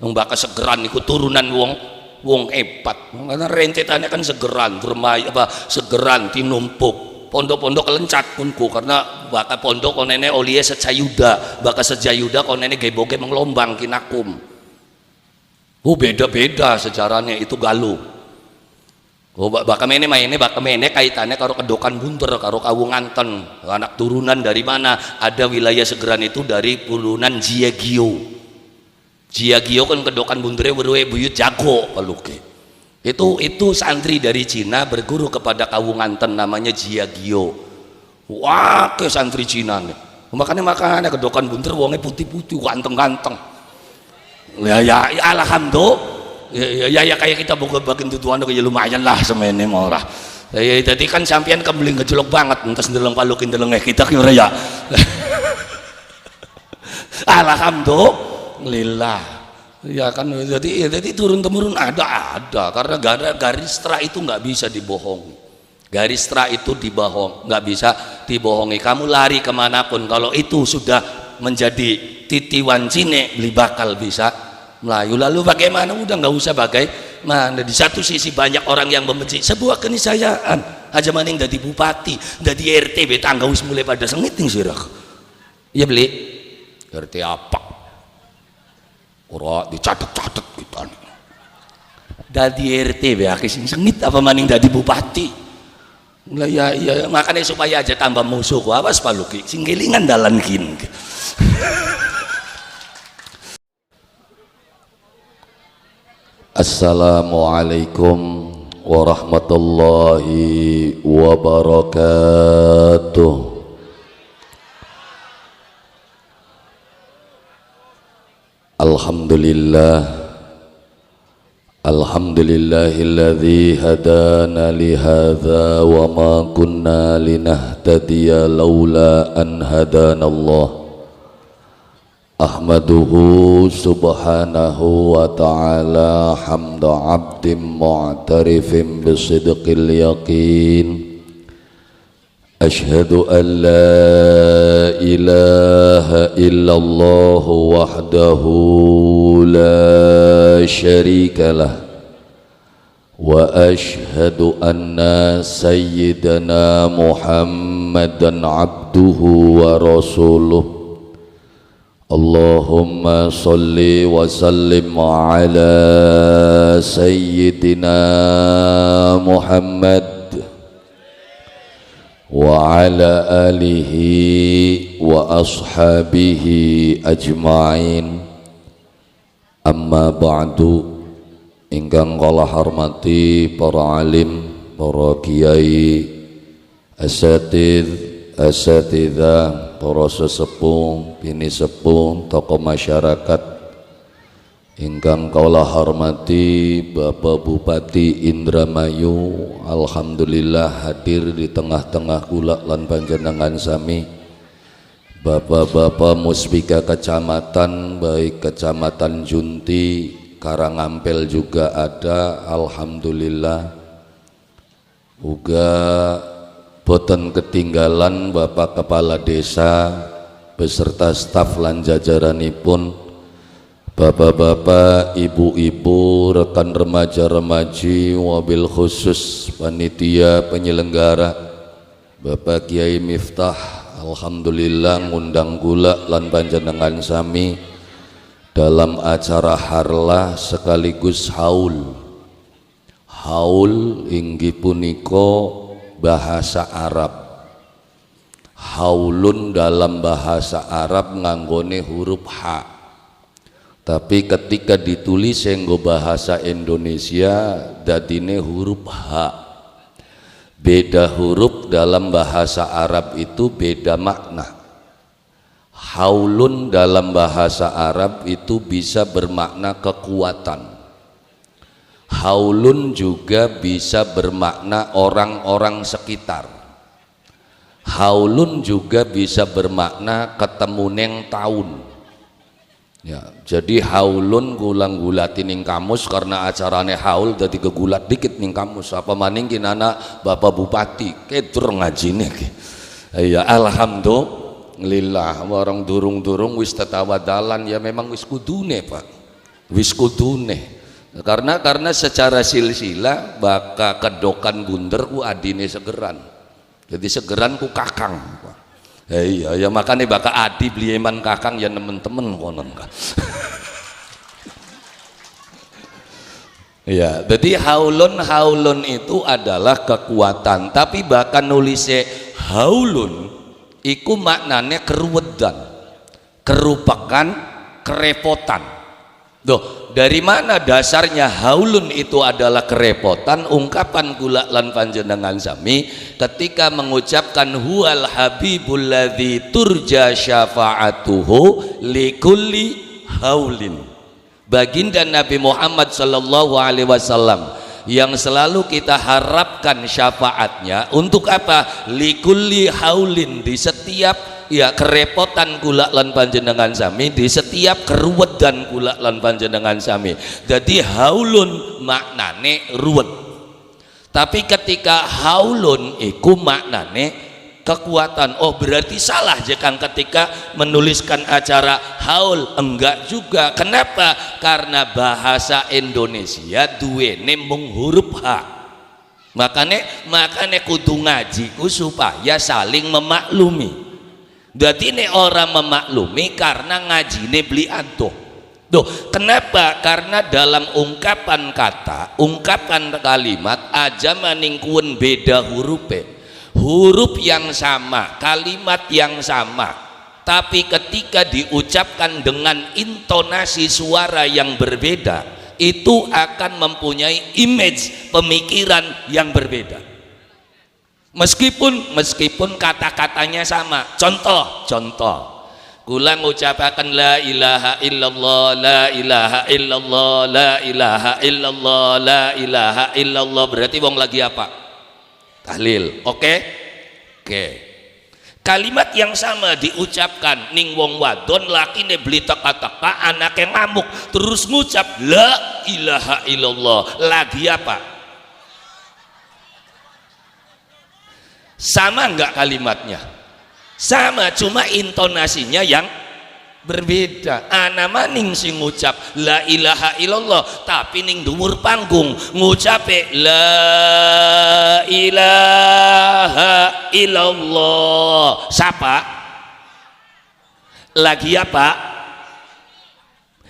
Mbak segeran iku turunan wong epat. Karena rentetannya kan segeran, bermai apa segeran tinumpuk. Pondok-pondok kelencat punku karena bakal pondok konene olie secayuda, bakal secayuda konene geboge mengelombang kinakum. Beda-beda sejarahnya itu galuh. Bakal mene kaitannya karo kedokan bunter, karo kawunganten, anak turunan dari mana? Ada wilayah segeran itu dari turunan Jiagio. Jiagio kan kedokan buntere berwe buyut jago paluke. Itu santri dari Cina berguru kepada kawunganten namanya Jiagio. Wah, ke santri Cina nih. Makanya kedokan bunter wonge putih-putih, ganteng-ganteng. Ya alhamdulillah. Ya kayak kita buka bagian tutuan ya lumayan lah semene mau lah. Ya tadi kan sampean kebeling gejolok banget entas ndeleng palukin ndeleng kita kira ya. Alhamdulillah. Ya kan jadi turun temurun ada karena garis tra itu nggak bisa dibohongi. Garis tra itu nggak bisa dibohongi. Kamu lari kemanapun kalau itu sudah menjadi titiwan cine beli bakal bisa Melayu. Lalu bagaimana? Udah nggak usah bagaimana. Di satu sisi banyak orang yang membenci sebuah keniscayaan. Aja maning dari bupati, dari RT betangga wis mulai pada sengiting sirah. Iya beli RT apa? Ora dicatet-catet gitu. Dari RT be sing sengit apa maning dari bupati. Lah ya makanya supaya aja tambah musuh awas paluki sing kelingan dalan kin. Assalamualaikum warahmatullahi wabarakatuh. Alhamdulillahilladzi hadana li hadza wa ma kunna linahtadiya laula an hadanallah. Ahmaduhu subhanahu wa ta'ala hamda abdim mu'tarifin bisidqil yaqin. Ashhadu an la ilaha illallah wahdahu la syarika lah wa ashhadu anna sayyidana Muhammadan abduhu wa rasuluh. Allahumma salli wa sallim ala sayyidina Muhammad wa ala alihi wa ashabihi ajma'in. Amma ba'du, ingkang kula hormati para alim, para kiai, asatidzah, para sesepuh, bini sepuh, tokoh masyarakat ingkang kaula hormati Bapak Bupati Indramayu, alhamdulillah hadir di tengah-tengah kula lan panjenengan sami. Bapak-bapak muspika kecamatan, baik kecamatan Junti, Karangampel juga ada, alhamdulillah. Uga boten ketinggalan Bapak Kepala Desa beserta staf lan jajaranipun, bapak-bapak, ibu-ibu, rekan remaja-remaji, wabil khusus panitia penyelenggara Bapak Kiai Miftah, alhamdulillah ngundang kula lan panjenengan sami dalam acara harlah sekaligus haul inggih punika bahasa Arab. Haulun dalam bahasa Arab nganggone huruf H, tapi ketika ditulis nggo bahasa Indonesia dadine huruf H. Beda huruf dalam bahasa Arab itu beda makna. Haulun dalam bahasa Arab itu bisa bermakna kekuatan. Haulun juga bisa bermakna orang-orang sekitar. Haulun juga bisa bermakna ketemu neng tahun. Ya, jadi haulun gulang-gulatin ning kamus karena acarane haul jadi kegulat dikit ning kamus. Apa maning kinana Bapak Bupati kedr ngajine ki. Ya alhamdulillah, warang durung-durung wis tetawadalan ya memang wis kudune Pak. wis kudune. Karena secara silsilah baka kedokan bunder ku adine segeran. Jadi segeran ku kakang. Iya ya makanya baka adi beli eman kakang ya temen-temen konon kan. Ya, jadi haulun itu adalah kekuatan, tapi bahkan nulisnya haulun iku maknanya keruwedan, kerupakan, kerepotan. Duh, dari mana dasarnya haulun itu adalah kerepotan? Ungkapan kula lan panjenengan sami ketika mengucapkan huwal habibul ladzi turja syafa'atuhu likulli haulin. Baginda Nabi Muhammad sallallahu alaihi wasallam yang selalu kita harapkan syafaatnya untuk apa? Likulli haulin, di setiap ya kerepotan kula lan panjenengan sami, di setiap keruwedan kula lan panjenengan sami. Jadi haulun maknane ruwet. Tapi ketika haulun iku maknane kekuatan. Oh berarti salah jika ketika menuliskan acara haul. Enggak juga. Kenapa? Karena bahasa Indonesia duwene mung huruf H. Makanya kudu ngajiku supaya saling memaklumi. Jadi ini orang memaklumi karena ngajine beli antuh. Duh, kenapa? Karena dalam ungkapan kata, ungkapan kalimat aja maningkuan beda hurufnya. Huruf yang sama, kalimat yang sama, tapi ketika diucapkan dengan intonasi suara yang berbeda, itu akan mempunyai image pemikiran yang berbeda. Meskipun kata-katanya sama. Contoh kula ngucapaken la ilaha illallah, la ilaha illallah, la ilaha illallah, la ilaha illallah, berarti wong lagi apa? Tahlil. Oke. Kalimat yang sama diucapkan ning wong wadon lakine beli teka-teka anake ngamuk terus ngucap la ilaha illallah, lagi apa? Sama enggak kalimatnya? Sama, cuma intonasinya yang berbeda. Ana maning sing ngucap la ilaha illallah tapi ning dhuwur panggung ngucape la ilaha illallah. Siapa? Lagi apa?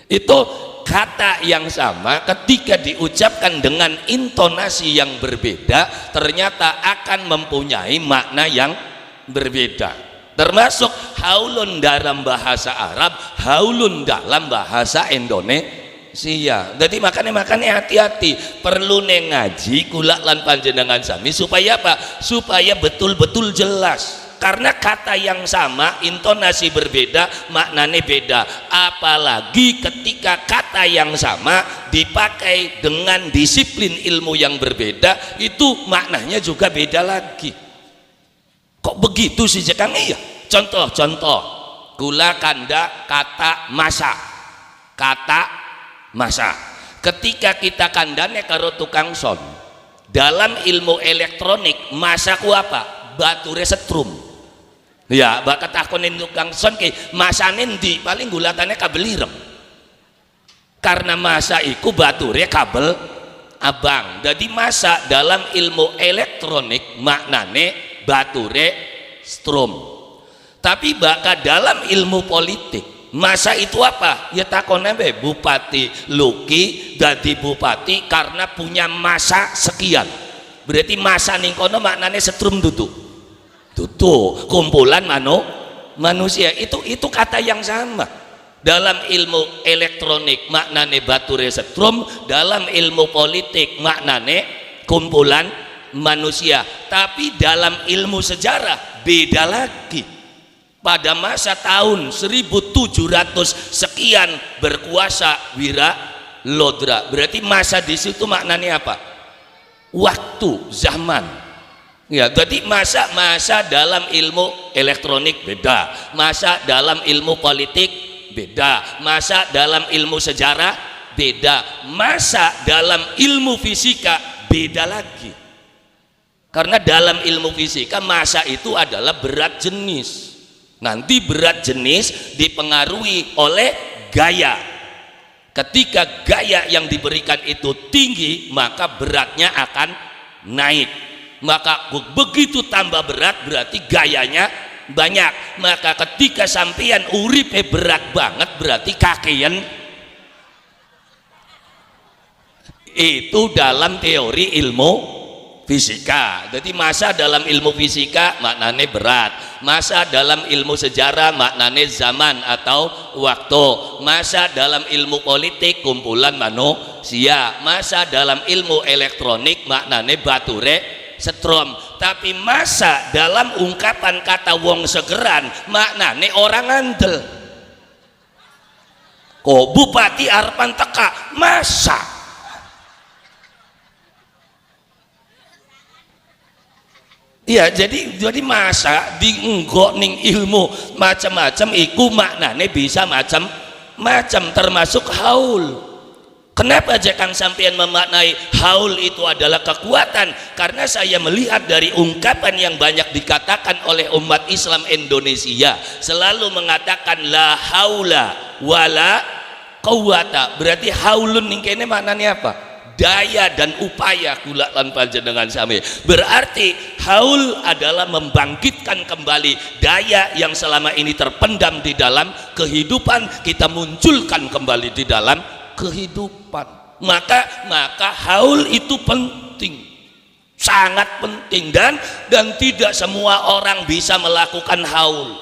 Itu kata yang sama ketika diucapkan dengan intonasi yang berbeda ternyata akan mempunyai makna yang berbeda. Termasuk haulun dalam bahasa Arab, haulun dalam bahasa Indonesia. Jadi makanya hati-hati, perlu ngaji kula lan panjenengan sami supaya apa? Supaya betul-betul jelas. Karena kata yang sama, intonasi berbeda, maknanya beda. Apalagi ketika kata yang sama dipakai dengan disiplin ilmu yang berbeda, itu maknanya juga beda lagi. Kok begitu sih Kang? Iya. Contoh kula kanda kata masa. Ketika kita kandane karo tukang son, dalam ilmu elektronik masa ku apa? Bature setrum. Ya, bak ketakonin tukang son ki masane ndi? Paling gulatane kabel ireng. Karena masa iku bature kabel abang. Jadi masa dalam ilmu elektronik maknane bature strom. Tapi baka dalam ilmu politik masa itu apa? Ya takone be bupati Luki dadi bupati karena punya masa sekian. Berarti masa ning kono maknane setrum dudu kumpulan manusia. Itu kata yang sama. Dalam ilmu elektronik maknane bature setrum, dalam ilmu politik maknane kumpulan manusia. Tapi dalam ilmu sejarah beda lagi. Pada masa tahun 1700 sekian berkuasa Wiralodra. Berarti masa di situ maknanya apa? Waktu, zaman. Ya, jadi masa dalam ilmu elektronik beda, masa dalam ilmu politik beda, masa dalam ilmu sejarah beda, masa dalam ilmu fisika beda lagi. Karena dalam ilmu fisika massa itu adalah berat jenis. Nanti berat jenis dipengaruhi oleh gaya. Ketika gaya yang diberikan itu tinggi, maka beratnya akan naik. Maka begitu tambah berat berarti gayanya banyak. Maka ketika sampeyan uripe berat banget berarti kakean. Itu dalam teori ilmu fisika. Jadi masa dalam ilmu fisika maknanya berat, masa dalam ilmu sejarah maknanya zaman atau waktu, masa dalam ilmu politik kumpulan manusia, masa dalam ilmu elektronik maknanya bature setrum. Tapi masa dalam ungkapan kata wong segeran maknanya orang andel. Kok bupati arpan teka masa. Ya, jadi masa di enggok ning ilmu macam-macam iku maknane bisa macam-macam termasuk haul. Kenapa Kang sampean memaknai haul itu adalah kekuatan? Karena saya melihat dari ungkapan yang banyak dikatakan oleh umat Islam Indonesia selalu mengatakan la haula wala quwata. Berarti haulun ning kene maknanya apa? Daya dan upaya kula lan panjenengan sami. Berarti haul adalah membangkitkan kembali daya yang selama ini terpendam di dalam kehidupan, kita munculkan kembali di dalam kehidupan. Maka haul itu penting, sangat penting, dan tidak semua orang bisa melakukan haul.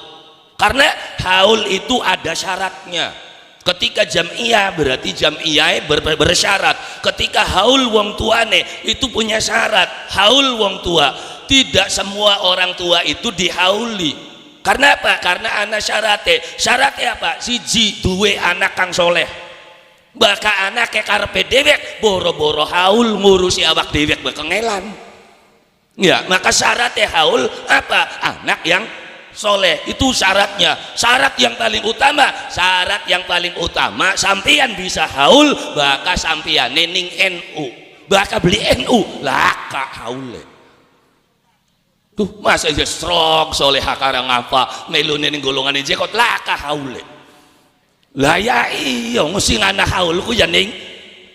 Karena haul itu ada syaratnya. Ketika jam'iyah berarti jam'iyah bersyarat. Ketika haul wong tuane itu punya syarat. Haul wong tua, tidak semua orang tua itu dihauli. Karena apa? Karena anak syaratnya apa? Siji duwe anak kang soleh. Baka anak karepe dewek boro-boro haul ngurusi awak dewek bekengelan. Ya, maka syaratnya haul apa? Anak yang soleh, itu syaratnya. Syarat yang paling utama sampeyan bisa haul baka sampeyan ning NU, baka beli NU laka haule. Tuh masa aja strong soleh karang apa melune ning golongan iki kok laka haule. Lah ya iya mesti ngana haulku ya ning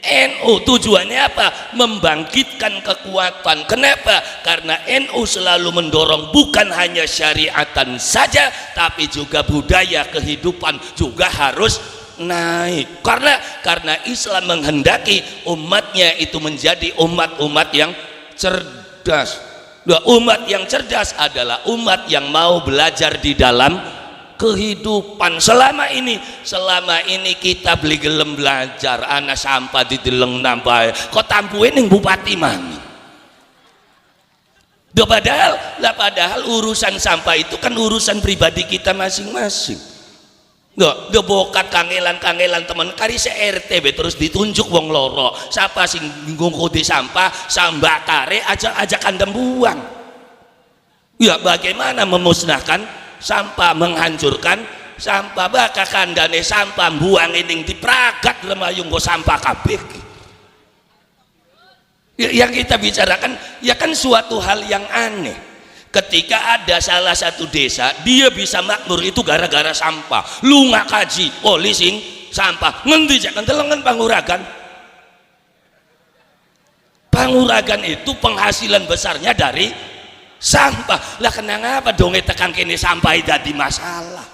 NU. Tujuannya apa? Membangkitkan kekuatan. Kenapa? Karena NU selalu mendorong bukan hanya syariatan saja, tapi juga budaya kehidupan juga harus naik. Karena Islam menghendaki umatnya itu menjadi umat-umat yang cerdas. Umat yang cerdas adalah umat yang mau belajar di dalam kehidupan. Selama ini kita beli gelem belajar, anak sampah dideleng nampai kok tampuin ning bupati mani. Padahal urusan sampah itu kan urusan pribadi kita masing-masing. Bokat kangelan temen kari se-RT terus ditunjuk wong loro. Siapa sing ngungkuti sampah, sambakare ajak kandem buang. Ya bagaimana memusnahkan sampah, menghancurkan sampah, baka kandane sampah buang ini dipragat lemayung go sampah kabeh. Yang kita bicarakan ya kan suatu hal yang aneh. Ketika ada salah satu desa dia bisa makmur itu gara-gara sampah. Lu nggak kaji polising sampah ngendi jangan telengan panguragan itu penghasilan besarnya dari sampah. Lah kenapa dong tekan kene sampai jadi masalah?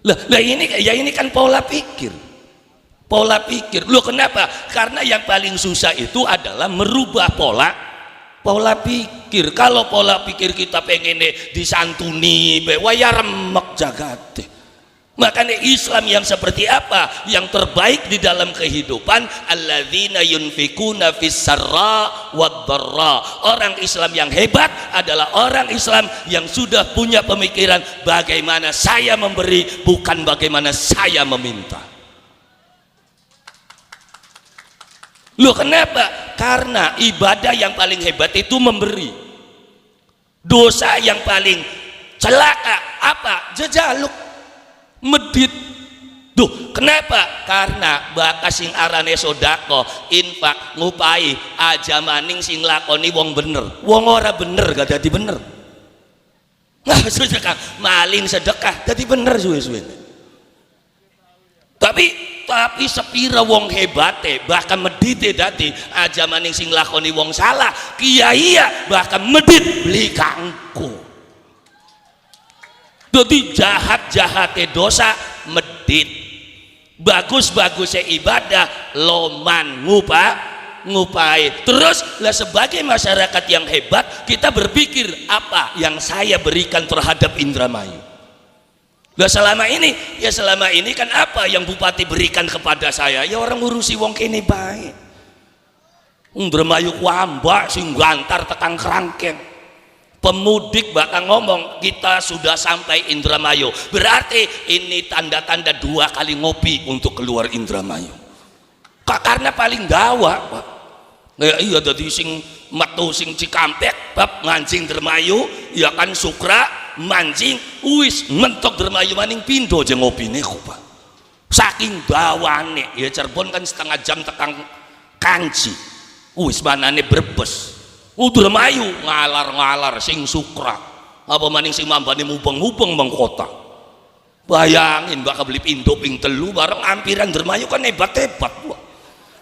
Lah ini kan pola pikir. Loh kenapa? Karena yang paling susah itu adalah merubah pola pikir. Kalau pola pikir kita pengen disantuni waya remek jagate. Makanya Islam yang seperti apa? Yang terbaik di dalam kehidupan, alladzina yunfikuna fis sarra wad dharra. Orang Islam yang hebat adalah orang Islam yang sudah punya pemikiran bagaimana saya memberi, bukan bagaimana saya meminta. Loh kenapa? Karena ibadah yang paling hebat itu memberi. Dosa yang paling celaka apa? Jejaluk, medit. Duh, kenapa? Karena bakas sing arane sodako, infak, ngupai, aja maning sing lakoni wong bener. Wong ora bener gak dadi bener. Nah, sedekah, maling sedekah dadi bener suwe-suwe. tapi sepira wong hebate bahkan medite dadi aja maning sing lakoni wong salah kiai bahkan medit beli kangku dadi jahat-jahate dosa medit bagus-bagusnya ibadah loman ngupai terus lah Sebagai masyarakat yang hebat kita berpikir apa yang saya berikan terhadap Indramayu. Lah selama ini kan apa yang bupati berikan kepada saya? Ya orang ngurusi wong kene baik. Indramayu ku ambak sing gantar tekan kerangkeng. Pemudik bakal ngomong kita sudah sampai Indramayu. Berarti ini tanda-tanda 2 kali ngopi untuk keluar Indramayu. Karena paling dawa, Pak. Ya iya dadi sing metu sing Cikampek bab ngancing Indramayu ya kan Sukra mancing wis mentok Indramayu maning pindo aja ngopine kok Pak saking dawane ya Cirebon kan setengah jam tekan Kanci wis manane Brebes Indramayu ngalar-ngalar sing Sukra apa maning sing mambane mubeng-mubeng bang kota bayangin bakal beli pindo ping 3 bareng ampiran Indramayu kan hebat-hebat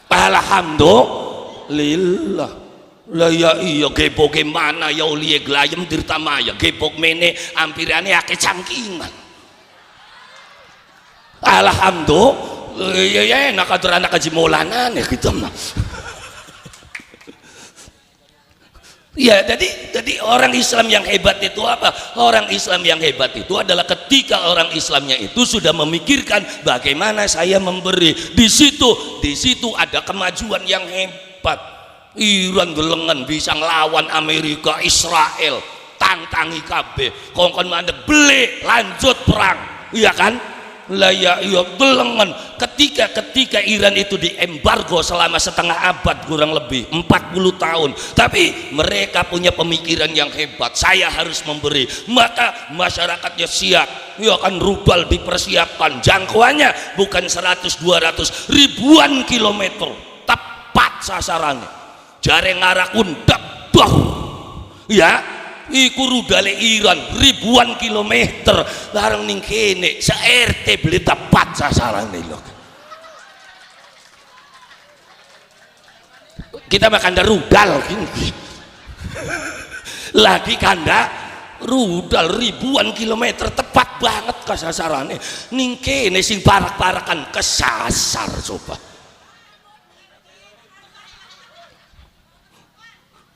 alhamdulillah. Lah ya iya gebok mana ya ulie glayem dirtamaya gebok mene ampirane akeh cangkingan alhamdulillah ya enak anak kaji molanan ya gitu mah ya jadi orang Islam yang hebat itu apa? Orang Islam yang hebat itu adalah ketika orang Islamnya itu sudah memikirkan bagaimana saya memberi di situ ada kemajuan yang hebat. Iran gelengan bisa ngelawan Amerika Israel tantangi kabeh kongkon mandek beli lanjut perang iya kan lah ya iya gelengan ketika Iran itu diembargo selama setengah abad kurang lebih 40 tahun tapi mereka punya pemikiran yang hebat saya harus memberi maka masyarakatnya siap ya kan rudal dipersiapkan jangkauannya bukan 100-200 ribuan kilometer tepat sasarannya jare ngarakundap bahu ya iku rudale Iran ribuan kilometer larang ning kene se-RT beli tepat sasaran lho kita makan rudal lagi kanda rudal ribuan kilometer tepat banget ke sasarannya ning kene sing parak-parakan kesasar coba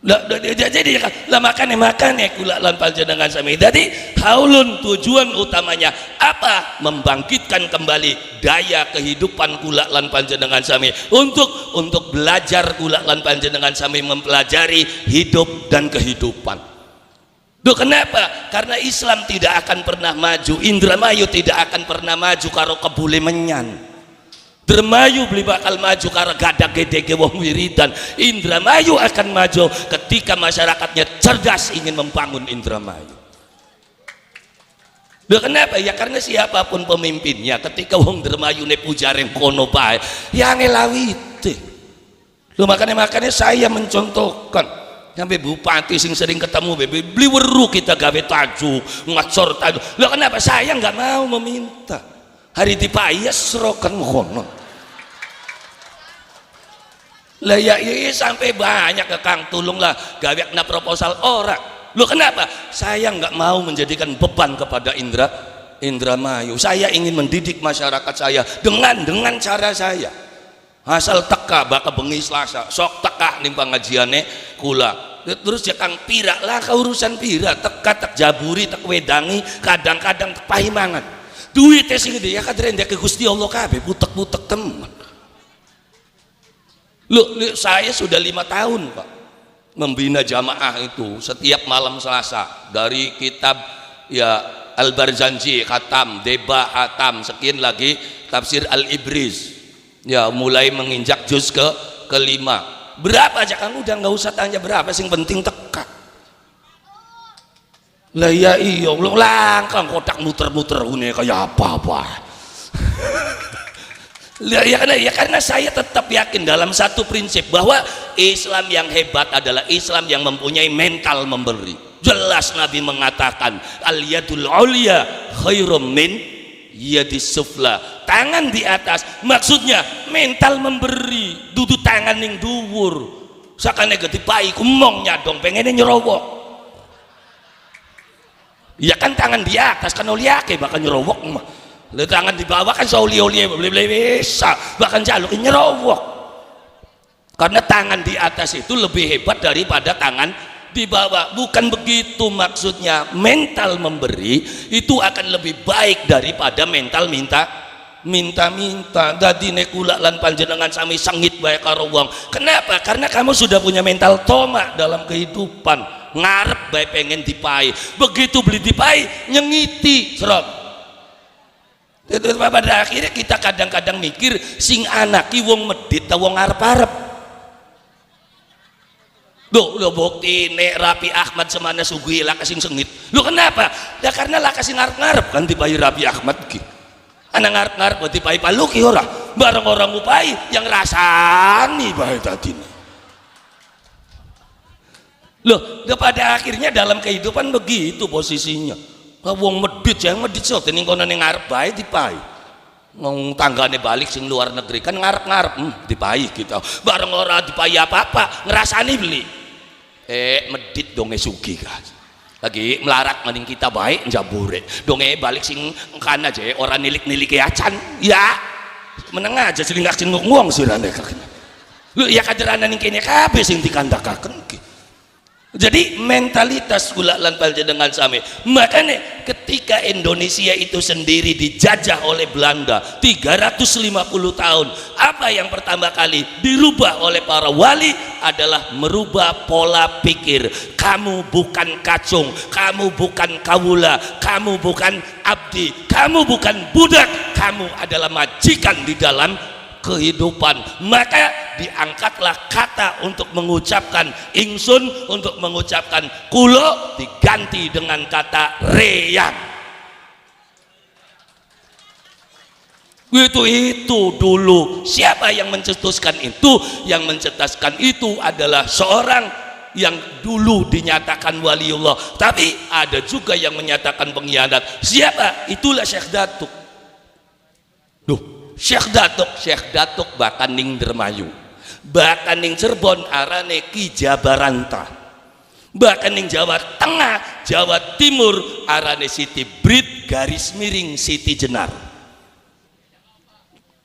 jadi lah makanya kula lan panjenengan sami jadi haulun tujuan utamanya apa membangkitkan kembali daya kehidupan kula lan panjenengan sami untuk belajar kula lan panjenengan sami mempelajari hidup dan kehidupan. Duh kenapa? Karena Islam tidak akan pernah maju, Indramayu tidak akan pernah maju karo kebule menyan. Indramayu beli bakal maju karena gadak gede wong wiridan. Indramayu akan maju ketika masyarakatnya cerdas ingin membangun Indramayu. Loh kenapa? Ya karena siapapun pemimpinnya ketika wong Indramayu ne pujareng kono bae yang ngelawite. Loh makanya saya mencontohkan sampai bupati sing sering ketemu beli weru kita gawe tajuk ngacor tajuk. Loh kenapa? Saya nggak mau meminta hari dipayas serokan kono lah ya sampai banyak ke Kang tulunglah gawe proposal orang lu kenapa saya nggak mau menjadikan beban kepada Indramayu saya ingin mendidik masyarakat saya dengan cara saya asal teka bakal bengi Selasa sok teka ning pengajiane kula terus ya Kang pira lah keurusan pira teka tak jaburi tak wedangi kadang-kadang tak pahimangan duitnya sing gede ya kadang ke Gusti Allah kabeh butek-butek teman. Loh, saya sudah 5 tahun Pak membina jamaah itu setiap malam Selasa dari kitab ya Al-Barzanji khatam, Deba khatam, sekian lagi tafsir Al-Ibriz ya mulai menginjak juz ke-5. Berapa aja kamu udah nggak usah tanya berapa sing penting teka. Lah ya iya lu langkang kotak muter-muter ini kayak apa ya karena saya tetap yakin dalam satu prinsip bahwa Islam yang hebat adalah Islam yang mempunyai mental memberi. Jelas Nabi mengatakan al yadul ulya khairum min yadis sufla tangan di atas maksudnya mental memberi, dudu tangan ning dhuwur. Sakane gede pai kumong nyadong pengennya nyerowok. Ya kan tangan di atas kan oliake bakal nyerowok mah. Le tangan di bawah kan sauli-oli boleh bisa bahkan jaluk nyerowok. Karena tangan di atas itu lebih hebat daripada tangan di bawah. Bukan begitu maksudnya. Mental memberi itu akan lebih baik daripada mental minta. Dadi nekula lan panjenengan sami sengit bae karo wong. Kenapa? Karena kamu sudah punya mental tomak dalam kehidupan. Ngarep bae pengen dipai. Begitu beli dipai nyengiti serot. Pada akhirnya kita kadang-kadang mikir sing anaki wong medit ta wong arep-arep. Lo bukti nek Rapi Ahmad semana sugih laka sing sengit. Lo kenapa? Ya karena laka sing ngarep-ngarep kan dipai Rapi Ahmad ki. Ana ngarep-ngarep dipai Paluki ora. Bareng orang upai yang rasani bae tadi. Loh, pada akhirnya dalam kehidupan begitu posisinya. Wong medit yang medit so tening kono ning ngarep bae dipai. Wong tanggane balik sing luar negeri kan ngarep-ngarep dipai kita. Bareng ora dipai apa-apa, ngrasani beli. Medit donge sugih guys. Lagi melarat mending kita baik njabure. Donge balik sing kan aja ora nilik-nilike acan. Ya, meneng aja selingak-selinguk wong sirane kakek. Lu ya kaderana ning kene kabeh sing dikandakaken ki. Jadi mentalitas kula lan panjenengan sami. Makanya ketika Indonesia itu sendiri dijajah oleh Belanda 350 tahun, apa yang pertama kali dirubah oleh para wali adalah merubah pola pikir. Kamu bukan kacung, kamu bukan kawula, kamu bukan abdi, kamu bukan budak, kamu adalah majikan di dalam kehidupan. Maka diangkatlah kata untuk mengucapkan ingsun, untuk mengucapkan kulo diganti dengan kata reyang. Itu dulu. Siapa yang mencetuskan itu? Yang mencetuskan itu adalah seorang yang dulu dinyatakan waliullah, tapi ada juga yang menyatakan pengkhianat. Siapa? Itulah Syekh Datuk. Syekh Datuk bahkan ning Dermayu, bahkan ning Cirebon arane Ki Jabaranta, bahkan ning Jawa Tengah, Jawa Timur arane Siti Brit garis miring Siti Jenar.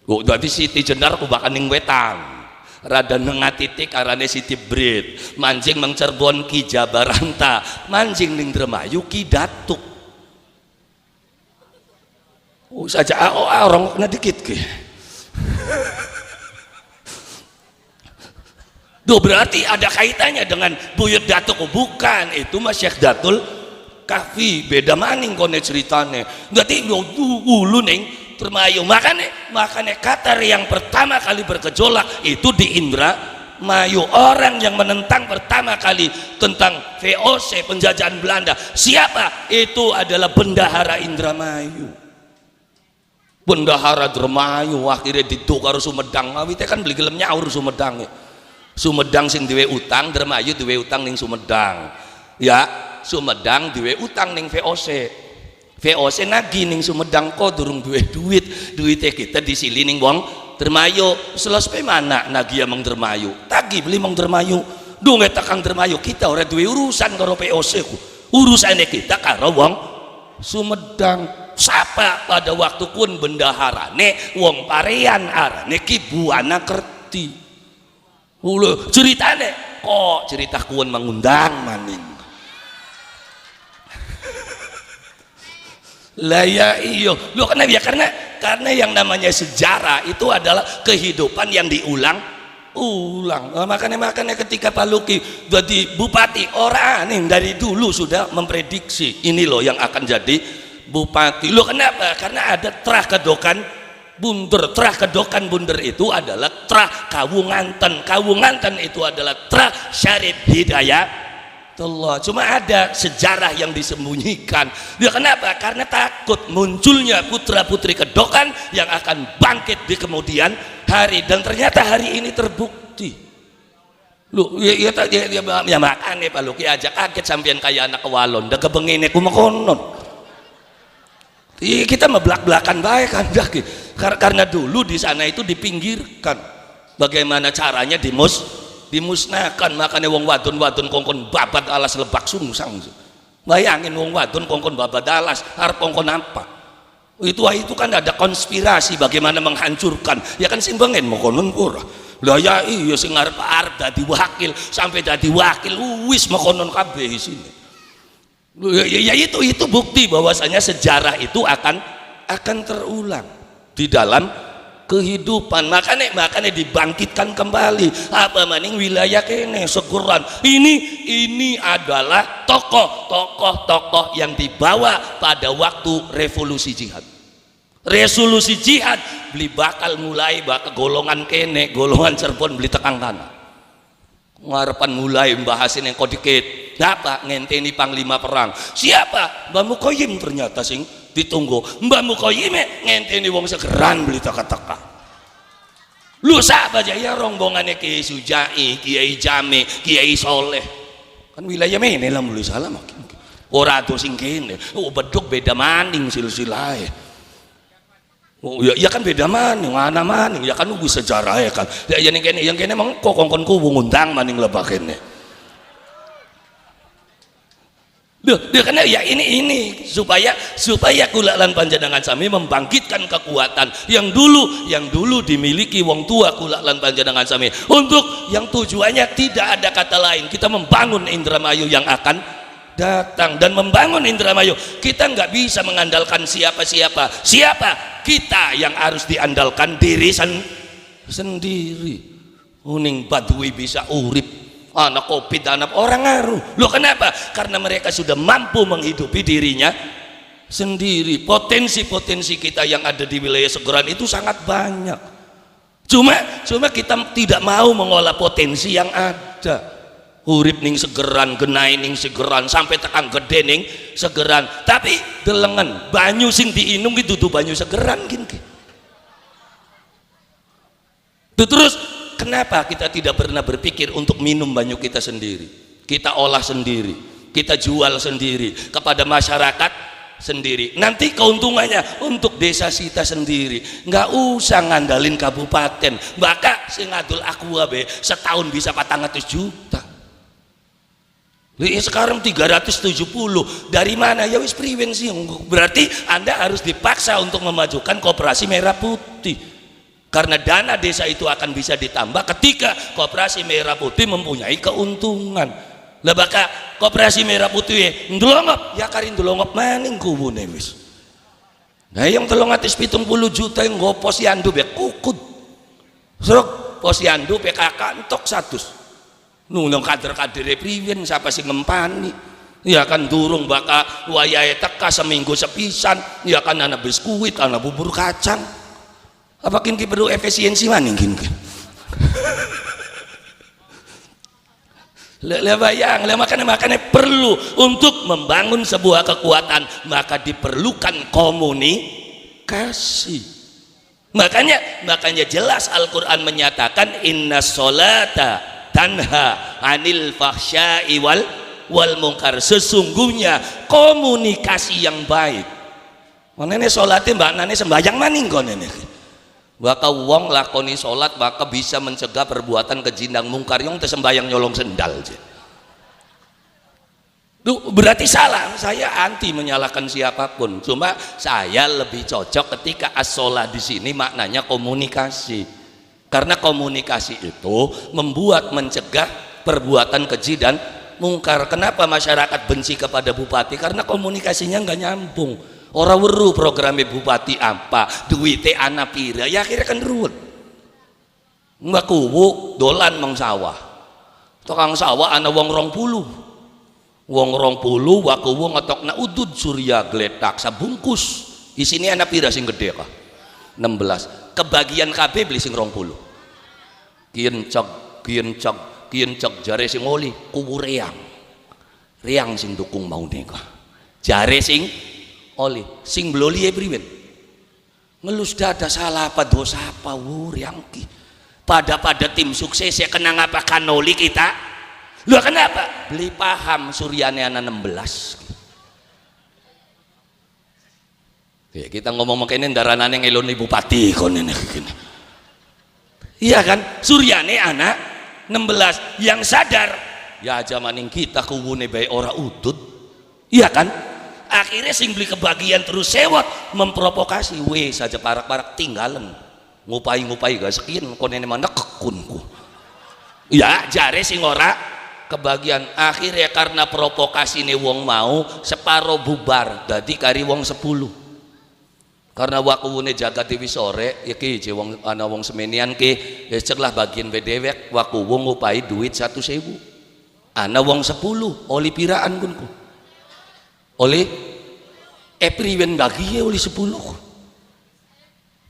Dadi Siti Jenar ku bahkan ning Wetan, rada nengah titik arane Siti Brit, manjing mang Cirebon Ki Jabaranta, manjing ning Dermayu Ki Datuk. Saja orang kena dikit ke. Berarti ada kaitannya dengan Buyut Datuk. Bukan, itu mah Syekh Datul Kahfi, beda maning kone ceritane. Berarti dulu ning Dermayu. Makanya Qatar yang pertama kali bergejolak itu di Indramayu. Orang yang menentang pertama kali tentang VOC penjajahan Belanda, siapa? Itu adalah bendahara Indramayu. Bendahara Dermayu akhirnya ditukar Sumedang. Awite kan beli gelem nyaur Sumedang. Sumedang sing duwe utang, Dermayu duwe utang ning Sumedang. Ya, Sumedang duwe utang ning VOC. VOC nagih ning Sumedang kok durung duwe duit. Duite kita disili ning wong Dermayu. Selesai mana nagih amang Dermayu. Tagih beli mong Dermayu. Duh ngetakang Dermayu, kita ora duwe urusan karo VOC ku. Urusane kita karo wong Sumedang. Sapa pada waktu kun bendaharane wong parean arane Ki Buana Kerti. Ceritane kok cerita kun mengundang maning. Lah ya iyo. Loh kenapa ya? Karena yang namanya sejarah itu adalah kehidupan yang diulang. Makanya ketika Paluki jadi bupati, orang nih dari dulu sudah memprediksi ini loh yang akan jadi bupati. Loh kenapa? Karena ada trah kedokan bunder. Trah kedokan bunder itu adalah trah Kawunganten. Kawunganten itu adalah trah Syarif Hidayatullah. Cuma ada sejarah yang disembunyikan. Dia kenapa? Karena takut munculnya putra putri kedokan yang akan bangkit di kemudian hari. Dan ternyata hari ini terbukti. Loh, ya makanya Pak Luki ajak kaget sampean kayak anak kewalon. Dah kebengine kumakonon. Kita mebelak-belakan baik kan dah. Karena dulu di sana itu dipinggirkan. Bagaimana caranya dimusnahkan. Makanya wong wadon kongkon babat alas Lebak Sungsang. Bayangin wong wadon kongkon babat alas arep kongkon apa? Itu kan ada konspirasi bagaimana menghancurkan. Ya kan simbangen mau konon ora. Lah ya iya sing arep dadi wakil sampai dadi wakil wis mau konon kabeh isine. Ya itu bukti bahwasanya sejarah itu akan terulang di dalam kehidupan. Makanya dibangkitkan kembali apa maning wilayah kene Seguran ini adalah tokoh-tokoh yang dibawa pada waktu revolusi jihad beli bakal mulai golongan kene golongan Cirebon beli tekang tanah ngarepan mulai membahasin yang kodikit apa ngenteni panglima perang siapa Mbah Mukoyim ternyata sing ditunggu Mbah Mukoyim ngenteni wong Segeran beli teka-teka lu siapa aja ya rombongannya Kiai Sujai Kiai Jami Kiai Soleh kan wilayah mana lah mulai salah makin ora ado sing kene beduk beda maning silsilahe. Oh ya kan beda maning, mana maning ya kan nunggu sejarah ya kan. Ya yang kene emang kongkonku ngundang maning lebak kene. Dia kan ya ini supaya kula lan panjenengan sami membangkitkan kekuatan yang dulu dimiliki wong tua kula lan panjenengan sami untuk yang tujuannya tidak ada kata lain kita membangun Indramayu yang akan datang dan membangun Indramayu kita nggak bisa mengandalkan siapa kita yang harus diandalkan diri sendiri. Uning Badui bisa urip anak Covid anak orang ngaruh loh kenapa karena mereka sudah mampu menghidupi dirinya sendiri. Potensi kita yang ada di wilayah Seguran itu sangat banyak cuma kita tidak mau mengolah potensi yang ada. Urip ning Segeran, genai ning Segeran, sampai tekan gede ning Segeran. Tapi delengen banyu sing diinung itu dudu banyu Segeran gini. Terus kenapa kita tidak pernah berpikir untuk minum banyu kita sendiri? Kita olah sendiri, kita jual sendiri kepada masyarakat sendiri. Nanti keuntungannya untuk desa kita sendiri. Nggak usah ngandalin kabupaten. Bahkan sing ngadul aku abe setahun bisa 400 juta. Sekarang 370 dari mana ya wis priwen sih berarti Anda harus dipaksa untuk memajukan Koperasi Merah Putih karena dana desa itu akan bisa ditambah ketika Koperasi Merah Putih mempunyai keuntungan. Lah baka Koperasi Merah Putih ndolongop ya karin ndolongop maning kubune wis. Nah yang 370 juta yang nggo posyandu ya kukut serok posyandu PKK entok 100 nung kader-kader priwen siapa sih ngempani ya kan durung baka wayahe teka seminggu sepisan ya kan anak biskuit anak bubur kacang apa kini perlu efisiensi maning kini makanya perlu untuk membangun sebuah kekuatan maka diperlukan komunikasi makanya jelas Al-Quran menyatakan inna sholata tanha anil fahsya'i wal munkar sesungguhnya komunikasi yang baik manene salate mbak nane sembayang maning kon ini baka wong lakoni salat baka bisa mencegah perbuatan keji dan mungkar yang sembayang nyolong sendal tuh berarti salah. Saya anti menyalahkan siapapun cuma saya lebih cocok ketika as-sholah di sini maknanya komunikasi. Karena komunikasi itu membuat mencegah perbuatan keji dan mungkar. Kenapa masyarakat benci kepada bupati? Karena komunikasinya nggak nyambung. Orang weru programnya bupati apa, duitnya anak pira, ya akhirnya kan ruwet. Mbak kubu dolan mang sawah, tukang sawah anak wong 20, wong 20 wakubu ngotok na udud surya gletak sabungkus. Di sini anak pira sing gede kah? 16. Kebagian KB beli sing 20 kian cok jare sing oli kubu reang sing dukung mau nikah jare sing oli sing bloli e priwen ngelus dada salah apa dosa apa reang ki pada tim sukses ya kena ngapa kanoli kita lu kenapa beli paham suryane anak 16 kita ngomong makanya daranane ngeloni bupati kon ini gini. Iya kan, Suryane anak 16 yang sadar ya zamaning kita kuwune bae ora udut. Iya kan, akhirnya sing beli kebagian terus sewot memprovokasi, weh saja parak-parak tinggalan ngupai-ngupai gak sekian konene mana kekunku ya jare sing ora kebagian. Akhirnya karena provokasi nih wong mau separo bubar dadi kari wong 10 karena wakuwune jagat dewi sore ya ki je wong ana wong semenian ki ya cek lah bagian bedewek wakuwu ngupai duit 1.000 ana wong 10 oli piraan kunku oli priwen bagi ya oli 10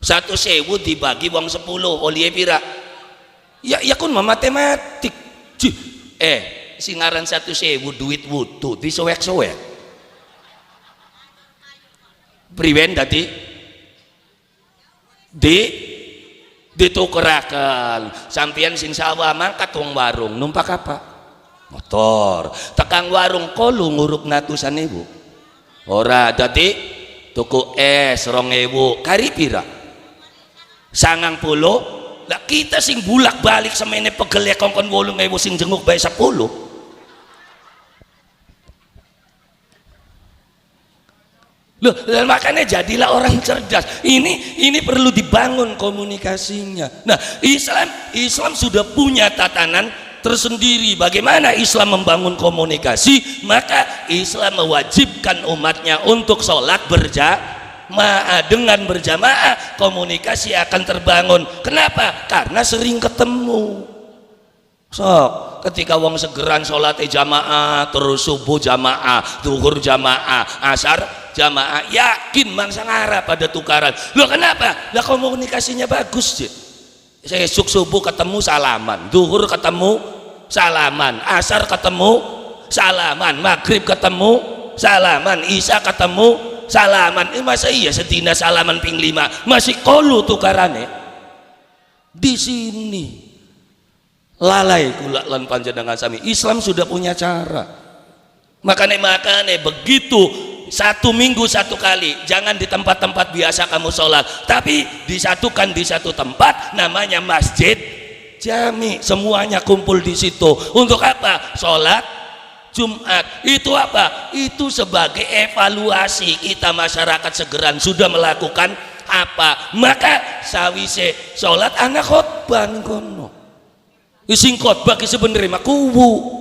1.000 dibagi wong 10 oli pira ya kun matematik singaran 1.000 duit wutu disowek-sowek priwen dadi ditukerakan sampeyan sing sawah mangkat wong warung numpak apa motor tekang warung kolu ngurup natusan ibu ora dadi tuku es 2.000 kari pira 90 lah kita sing bulak balik semene pegel ya kongkon 8.000 sing jenguk bae 10 loh makanya jadilah orang cerdas. Ini perlu dibangun komunikasinya. Nah Islam sudah punya tatanan tersendiri bagaimana Islam membangun komunikasi. Maka Islam mewajibkan umatnya untuk sholat berjamaah. Dengan berjamaah komunikasi akan terbangun. Kenapa? Karena sering ketemu. Ketika wong segeran sholat jamaah, terus subuh jamaah, zuhur jamaah, asar jamaah, yakin mangsa ngarah pada tukaran. Loh kenapa? Lah komunikasinya bagus sih. Saya subuh ketemu salaman, zuhur ketemu salaman, asar ketemu salaman, maghrib ketemu salaman, isya ketemu salaman. Masa iya sedina salaman ping 5 masih kolu tukarannya di sini. Lalai kula lan panjenengan sami. Islam sudah punya cara. Makanya begitu 1 minggu 1 kali, jangan di tempat-tempat biasa kamu sholat, tapi disatukan di satu tempat namanya masjid jami, semuanya kumpul di situ. Untuk apa? Sholat Jumat. Itu apa? Itu sebagai evaluasi kita masyarakat Segeran sudah melakukan apa. Maka sawise sholat anak khotbah kono. Sing khotbah ki sebenarnya mah kuwu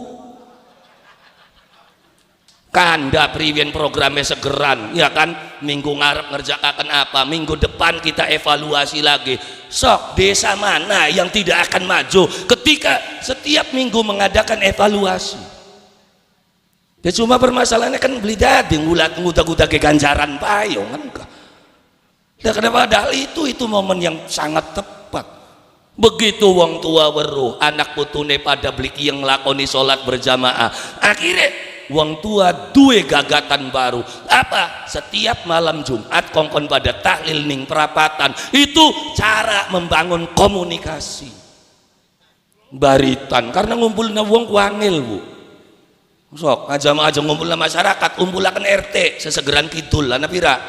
kanda priwen programnya Segeran ya kan, minggu ngarep ngerjakakan apa, minggu depan kita evaluasi lagi. Sok desa mana yang tidak akan maju ketika setiap minggu mengadakan evaluasi. Ya cuma permasalahannya kan beli daging nguda-nguda ke ganjaran payung kan. Ya kenapa? Padahal itu momen yang sangat tepat. Begitu wong tua weruh anak putune pada bliki yang nglakoni sholat berjamaah, akhirnya wong tua duwe gagatan baru. Apa? Setiap malam Jumat kongkon pada tahlil ning perapatan. Itu cara membangun komunikasi baritan karena ngumpulna wong kuangil bu. Sok aja ngumpulna masyarakat, umpulakan RT sesegeran kidul ana pira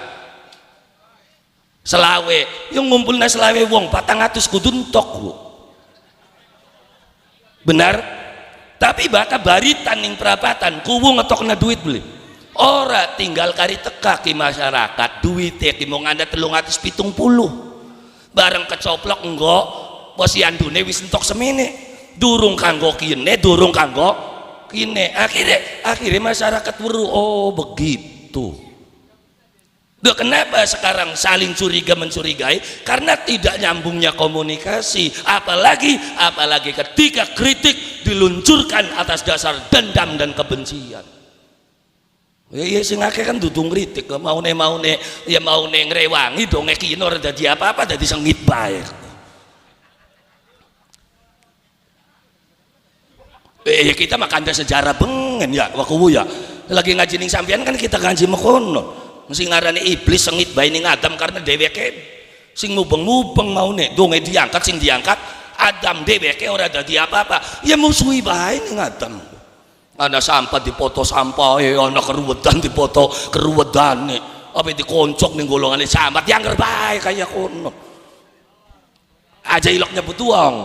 selawe, yang ngumpulna selawe wong 400 kudu entok bu. Benar? Tapi baka baritan ning perapatan kuwu ngetokna duit beli. Ora tinggal kari teka ki masyarakat duit ki mau nganda 370. Bareng kecoplok enggak posyandu wis entok semene. Durung kanggo kene, durung kanggo kene. Akhirnya masyarakat weruh, oh begitu. Duh, kenapa sekarang saling curiga mencurigai? Karena tidak nyambungnya komunikasi. Apalagi ketika kritik diluncurkan atas dasar dendam dan kebencian. Ya sing akeh kan dudu kritik, maune ya maune ngrewangi dong kene ora dadi apa-apa, dadi sengit bae. Kita makan sejarah bengen ya wakuwu ya. Lagi ngaji ning sampean kan kita ngaji mekono. Mesti ngarani iblis sengit bae ning Adam karena dheweke sing mubeng-mubeng maune donge diangkat sing diangkat Adam dheweke ora dadi apa-apa. Ya musuhi bae ning Adam. Ana sampah dipoto sampah, ana keruwedan dipoto keruwedane. apa dikoncok ning golongane sambat diangger bae kaya kono aja ilok nyebut uang.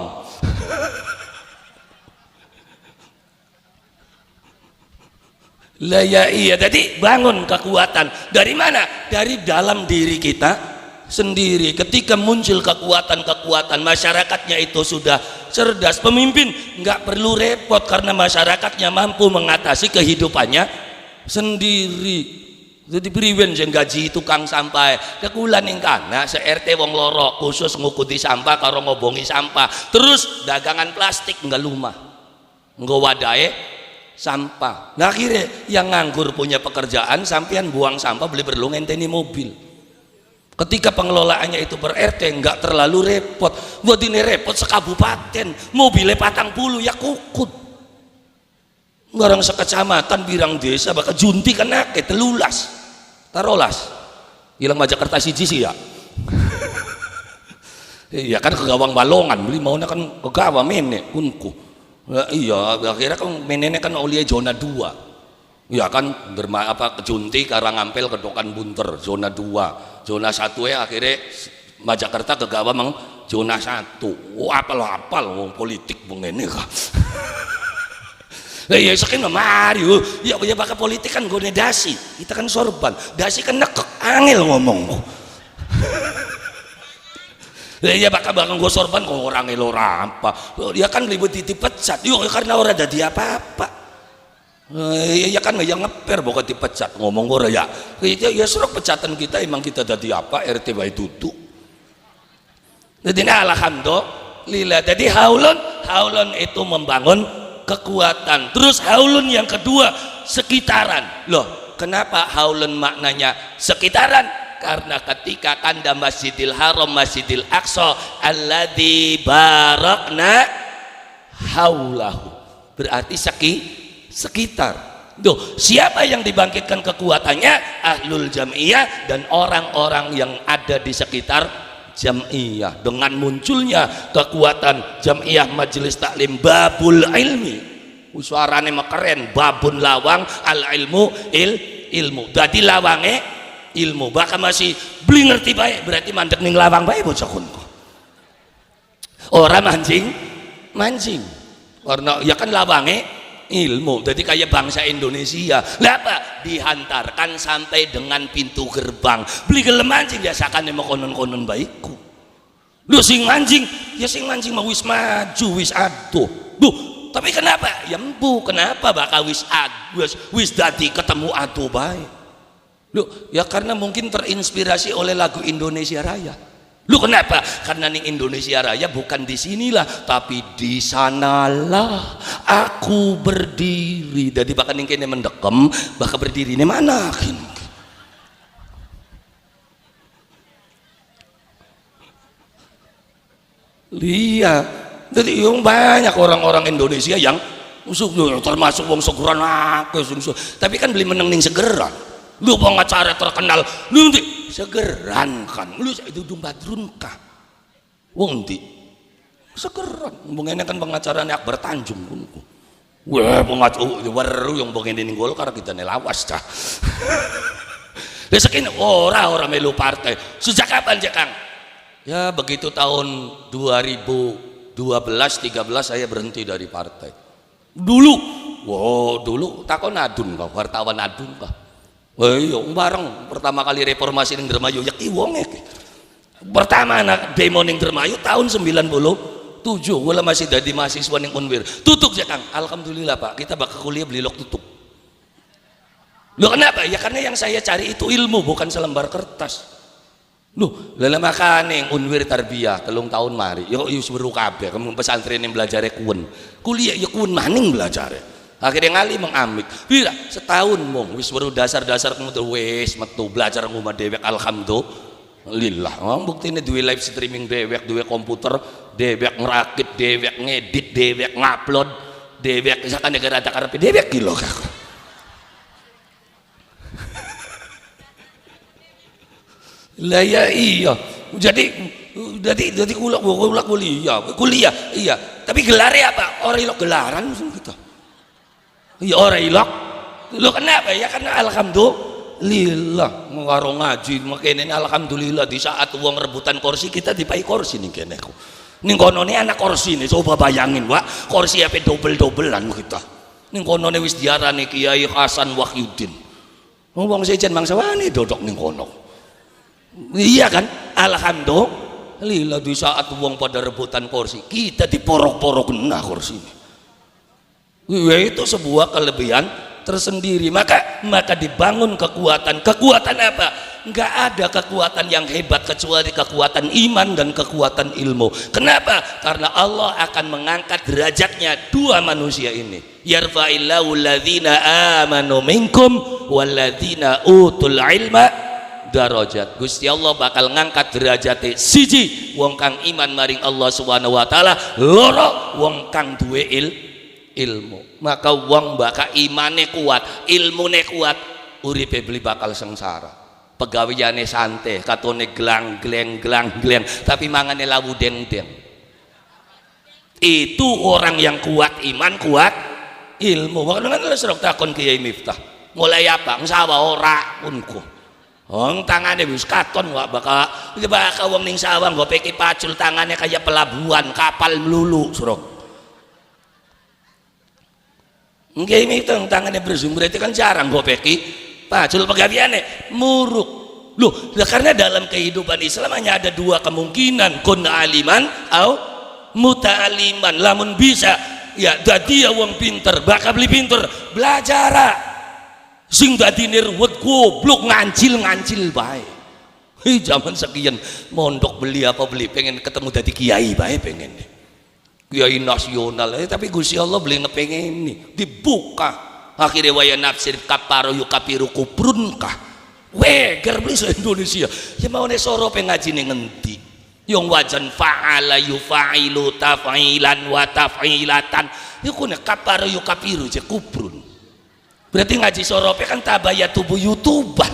Lah ya iya, jadi bangun kekuatan dari mana? Dari dalam diri kita sendiri. Ketika muncul kekuatan-kekuatan, masyarakatnya itu sudah cerdas, pemimpin nggak perlu repot karena masyarakatnya mampu mengatasi kehidupannya sendiri. Jadi priwen sing gaji tukang sampah kekulan ing kana se RT wong loro khusus ngukuti sampah karo ngobongi sampah, terus dagangan plastik nggak lumah nggo wadahe sampah. Nah akhirnya yang nganggur punya pekerjaan, sampean buang sampah beli perlu ngenteni mobil. Ketika pengelolaannya itu per RT nggak terlalu repot, buat ini repot sekabupaten mobilnya 40 ya kukut. Orang sekecamatan birang desa bakal junti kena ke telulas tarolas hilang Majakarta siji sih ya. Iya kan ke gawang balongan beli maunya kan ke gawang mene unku. Nah, iya akhirnya kan menene kan oleh zona 2 ya kan apa kejunti Karangampel Kedokan Bunter zona 2 zona 1 ya akhirnya Majakarta ke gawang mang zona 1. Apal wong politik wong ini kah. Lah ya saking mari ya bakal politik kan gue dasi kita kan sorban dasi kan nekek angel ngomong. Lah ya bakal gue sorban kok orang ora apa dia kan ribut dipecat yuk karena orang jadi apa-apa. Ya kan yang ngeper bukan dipecat ngomong ora ya ya suruh pecatan kita emang kita jadi apa RT bae tutu. Jadi alhamdulillah jadi haulun itu membangun kekuatan. Terus haulun yang kedua sekitaran. Loh kenapa haulun maknanya sekitaran? Karena ketika kanda Masjidil Haram Masjidil Aqsa alladzi barakna haulahu berarti sekitar. Duh, siapa yang dibangkitkan kekuatannya? Ahlul Jam'iyah dan orang-orang yang ada di sekitar Jam'iyah. Dengan munculnya kekuatan Jam'iyah Majelis Taklim Babul Ilmi suarane keren babun lawang al ilmu ilmu jadi lawange ilmu bahkan masih beli ngerti baik berarti mandek ning lawang baik bocah kunku orang mancing karena ya kan lawange ilmu jadi kayak bangsa Indonesia lah apa dihantarkan sampai dengan pintu gerbang beli gelem mancing biasakan emang konon-konon baikku lu sing mancing ya sing mancing mah wis maju wis aduh duh tapi kenapa ya empu kenapa bakal wis dadi ketemu aduh baik lu ya karena mungkin terinspirasi oleh lagu Indonesia Raya. Lu kenapa? Karena ning Indonesia Raya bukan di sinilah tapi di sanalah aku berdiri. Jadi bakal ning kene mendekem, bakal berdiri ini mana? Lihat, jadi yang banyak orang-orang Indonesia yang musuh termasuk wong seguran aku, tapi kan beli meneng ning segeran. Lu pengacara terkenal, lu nanti segeran kan, lu itu Badrun kah? Wong di segeran, bengene kan pengacaranya Akbar Tanjung kunku. Wah pengacara baru yang bengene ning Golkar kita nelawas cah. Sekian orang melu partai. Sejak kapan cek Kang? Ya begitu tahun 2012-13 saya berhenti dari partai. Dulu takon adun kah, wartawan adun kah? Iya bareng pertama kali reformasi ning Dermayu ya ki wong pertama anak demo ning Dermayu tahun 97 gua masih jadi mahasiswa ning Unwir tutup ya Kang alhamdulillah Pak kita bakal kuliah beli lok tutup. Loh kenapa? Ya karena yang saya cari itu ilmu bukan selembar kertas. Loh lha makane Unwir Tarbiyah 3 tahun mari yo seru kabeh kamu pesantren yang belajar kuwen kuliah ya kuwen maning belajar akhirnya ngali mengamik bila setahun mong wis baru dasar-dasar kemudian wis metu belajar ngomah dewek alhamdulillah bukti ini duwe live streaming dewek duwe komputer dewek ngerakit dewek ngedit dewek ngupload dewek misalkan negara ada karepe dewek kilo kakak lah ya iya jadi kuliah iya tapi gelarnya apa orang ilok gelaran gitu. Ya orang ilok lu kenapa ya karena alhamdulillah lillah karo ngaji makene alhamdulillah di saat uang rebutan kursi kita dipai kursi nih kene ku ning konone anak kursi nih coba bayangin Pak kursi apa double-doublean kita ning konone wis diarani Kiai Hasan Wahyudin wong sejen mangsa wani dodok ning kono iya kan alhamdulillah di saat uang pada rebutan kursi kita diporok-porok nah kursi ini itu sebuah kelebihan tersendiri. Maka dibangun kekuatan apa? Enggak ada kekuatan yang hebat kecuali kekuatan iman dan kekuatan ilmu. Kenapa? Karena Allah akan mengangkat derajatnya dua manusia ini. Yarfa'illahu alladhina amanu minkum walladhina utul ilma darajat. Gusti Allah bakal ngangkat derajate siji wong kang iman maring Allah Subhanahu wa taala, loro wong kang duwe ilmu. Maka wong bakal imane kuat, ilmune kuat, uripe beli bakal sengsara. Pegaweane santai, katone glang-gleng, tapi mangane lawu deng-deng. Itu orang yang kuat iman, kuat ilmu. Makanya serok takon Kiai Miftah. Mulai apa? Sawa ora unku. Wong tangane wis katon wae bakal wong ning sawah nggo peki pacul tangane kayak pelabuhan kapal melulu surok. Nggih ini tangannya bersumber itu kan jarang gue peki pacul pegawiane muruk loh karena dalam kehidupan Islam hanya ada dua kemungkinan kun aliman atau muta'aliman lamun bisa ya dadi wong pinter bakal beli pinter belajar sing dadi nirwet goblok ngancil bae zaman sekian mondok beli apa beli pengen ketemu dadi kiai bae pengen kiai nasional tapi Gusti Allah beli ngepengen ini dibuka akhirnya waya nafsir kaparo yukapiru kuprun kah weger beli se Indonesia ya mau ne soro pengaji ning ngendi yang wajan fa'ala yufa'ilu taf'ilan wa taf'ilatan iku ne kaparo yukapiru je kuprun berarti ngaji sorope kan tabaya tubuh youtuban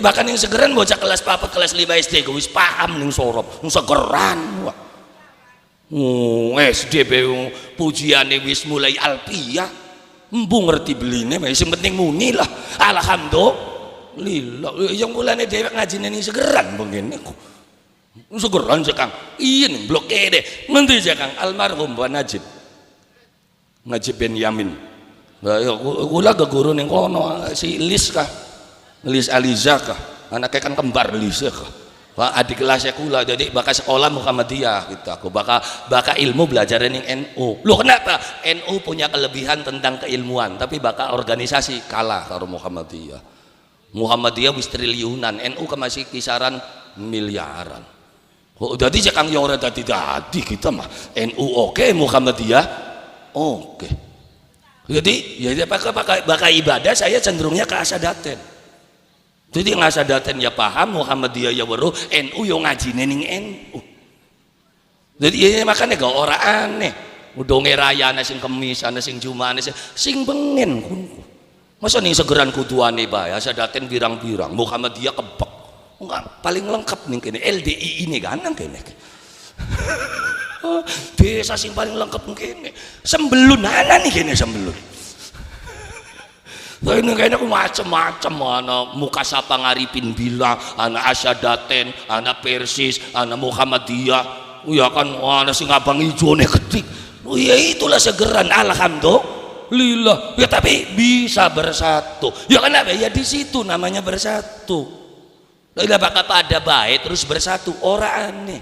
bahkan yang segeran bocah kelas 4 kelas 5 SD gue wis paham ning sorop yang segeran SD pujiane wis mulai alpiyah embu ngerti beline sing penting muni lah alhamdulillah yang mulane dhewek ngajine ning segeran begini segeran Kang iya ning blok E deh ngendi Kang almarhum Pak Najib Benyamin kula ke guru ning kono si Lis Aliza kah anaknya kan kembar Lis kah adik kelasnya kula jadi bakal sekolah Muhammadiyah gitu aku bakal ilmu belajar ning NU loh kenapa NU punya kelebihan tentang keilmuan tapi bakal organisasi kalah karo Muhammadiyah wis triliunan NU kan masih kisaran miliaran jadi Kang yang ora dadi kita mah NU oke, Muhammadiyah oke. Jadi ya bakal ibadah saya cenderungnya ke asadaten. Jadi ngasadaten ya paham Muhammadiyah ya weruh NU yo ngajine ning NU. Jadi ya makanya gak ora aneh. Udonge rayane sing Kemis, ana sing Jumat, sing bengen kunku. Masa ning segeran kuduane bae asadaten pirang-pirang Muhammadiyah kebek. Enggak paling lengkap ning kene LDI ini kan nang kene. Desa sing paling lengkap kene sembelun ana nih kene sembelun ini kayaknya aku macam-macam ana Mukasapa Ngaripin Bila ana Asyadaten ana Persis ana Muhammadiyah ya kan ana sing abang ijone ketik ya itulah segeran alhamdulillah ya tapi bisa bersatu ya kenapa ya di situ namanya bersatu lah bakal pada baik terus bersatu ora aneh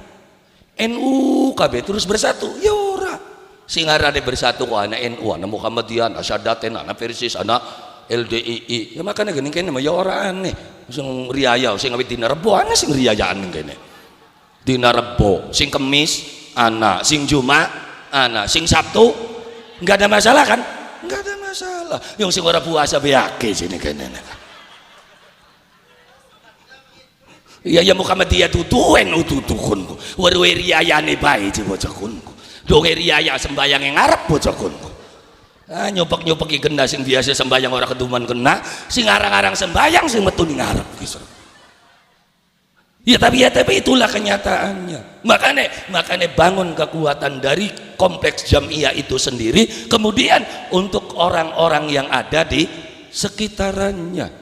NU KB terus bersatu ya ora sing arane bersatu kok ana NU ana Muhammadiyah ana Syadaten ana Persis ana LDII ya makanya gini kene ya ora aneh sing riaya sing awit dina Rebo ana sing riyayaan ning kene dina Rebo sing Kemis ana sing Jumat ana sing Sabtu enggak ada masalah kan enggak ada masalah yang sing ora puasa beake sini kene ya Muhammadiyah tutuen ututukun weruwe riyayane bae bojokunku donge riyaya sembayang yang ngarep bojokunku nyopek-nyopeki genda sing biasa sembayang ora keduman kena sing arang-arang sembayang sing metu ning ngarep ya tapi itulah kenyataannya makanya bangun kekuatan dari kompleks Jamiah itu sendiri kemudian untuk orang-orang yang ada di sekitarannya.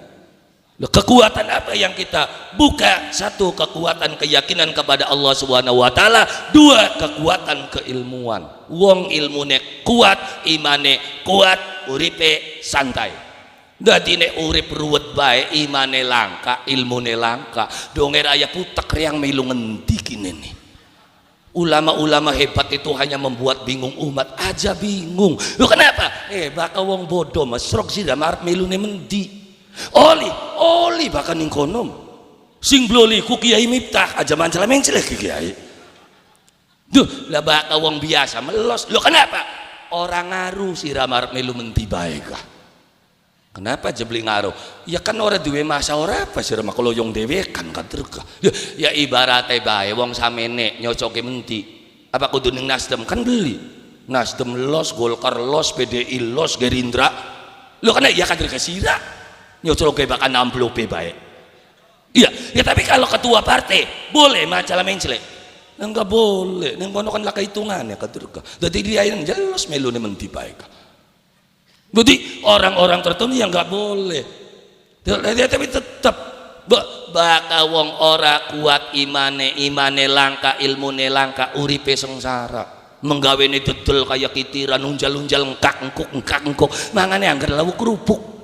Kekuatan apa yang kita buka? Satu, kekuatan keyakinan kepada Allah Subhanahu wa taala. Dua, kekuatan keilmuan. Wong ilmune kuat, imane kuat, uripe santai. Dadi nek urip ruwet bae, imane langka, ilmune langka. Donger aya putek yang melu ngendi kene nih. Ulama-ulama hebat itu hanya membuat bingung umat aja bingung. Loh kenapa? Bakal wong bodoh mas rok sida marep melune mendi. Oli bahkan ning kono sing bloli ku Kiai Miftah aja mencela-mencela Kiai. Duh, lah bakal wong biasa melos. Loh kenapa? Orang ngaruh sira marep melu mendi bae kah? Kenapa jebli ngaruh? Ya kan ora duwe masa ora apa sira mah kaloyong dhewe kan kaderkah. Ya ibarate bae wong samene nyocoke mendi. Apa kudu ning Nasdem kan beli. Nasdem los, Golkar los, PDI los, Gerindra. Loh kan ya kader kesira. Nyocoke bakal amplope baik. Iya, ya tapi kalau ketua partai boleh macalah mencele. Enggak boleh. Nang kono kan laka hitungannya kaderka. Dadi dia yang jelas melune menti baik. Jadi orang-orang tertentu yang enggak boleh. Tapi tetap bakal wong ora kuat imane langka, ilmune langka, uripe sengsara. Menggawene dedel kayak kitiran unjal-unjal engkak-engkuk mangane anggar lawu kerupuk.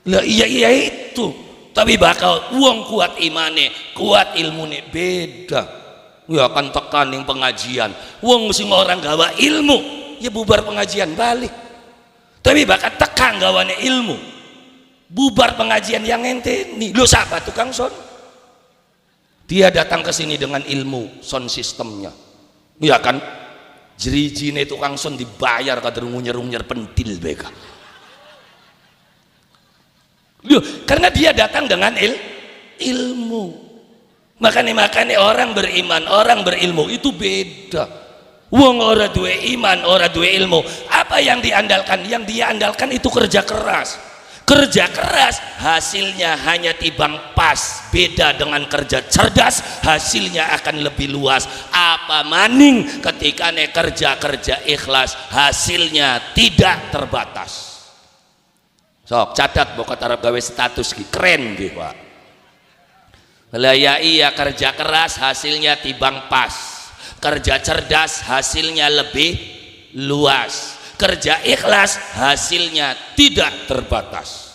Lah iya itu. Tapi bakal uang kuat imane, kuat ilmune beda. Ya akan tekan yang pengajian. Uang sing orang gawa ilmu, ya bubar pengajian balik. Tapi bakal tekan gawane ilmu. Bubar pengajian yang ente nih. Lo siapa tukang son? Dia datang ke sini dengan ilmu sound sistemnya. Ya kan? Jeri-jine tukang son dibayar kader ngunyer-ngunyer pentil beka. Karena dia datang dengan ilmu. Makanya orang beriman, orang berilmu itu beda. Wong ora duwe iman, ora duwe ilmu. Apa yang diandalkan? Yang dia andalkan itu kerja keras. Kerja keras hasilnya hanya timbang pas. Beda dengan kerja cerdas, hasilnya akan lebih luas. Apa maning ketika kerja ikhlas, hasilnya tidak terbatas. Sok catat bokat Arab gawe status ki keren ki Pak. Lah ya iya kerja keras hasilnya timbang pas. Kerja cerdas hasilnya lebih luas. Kerja ikhlas hasilnya tidak terbatas.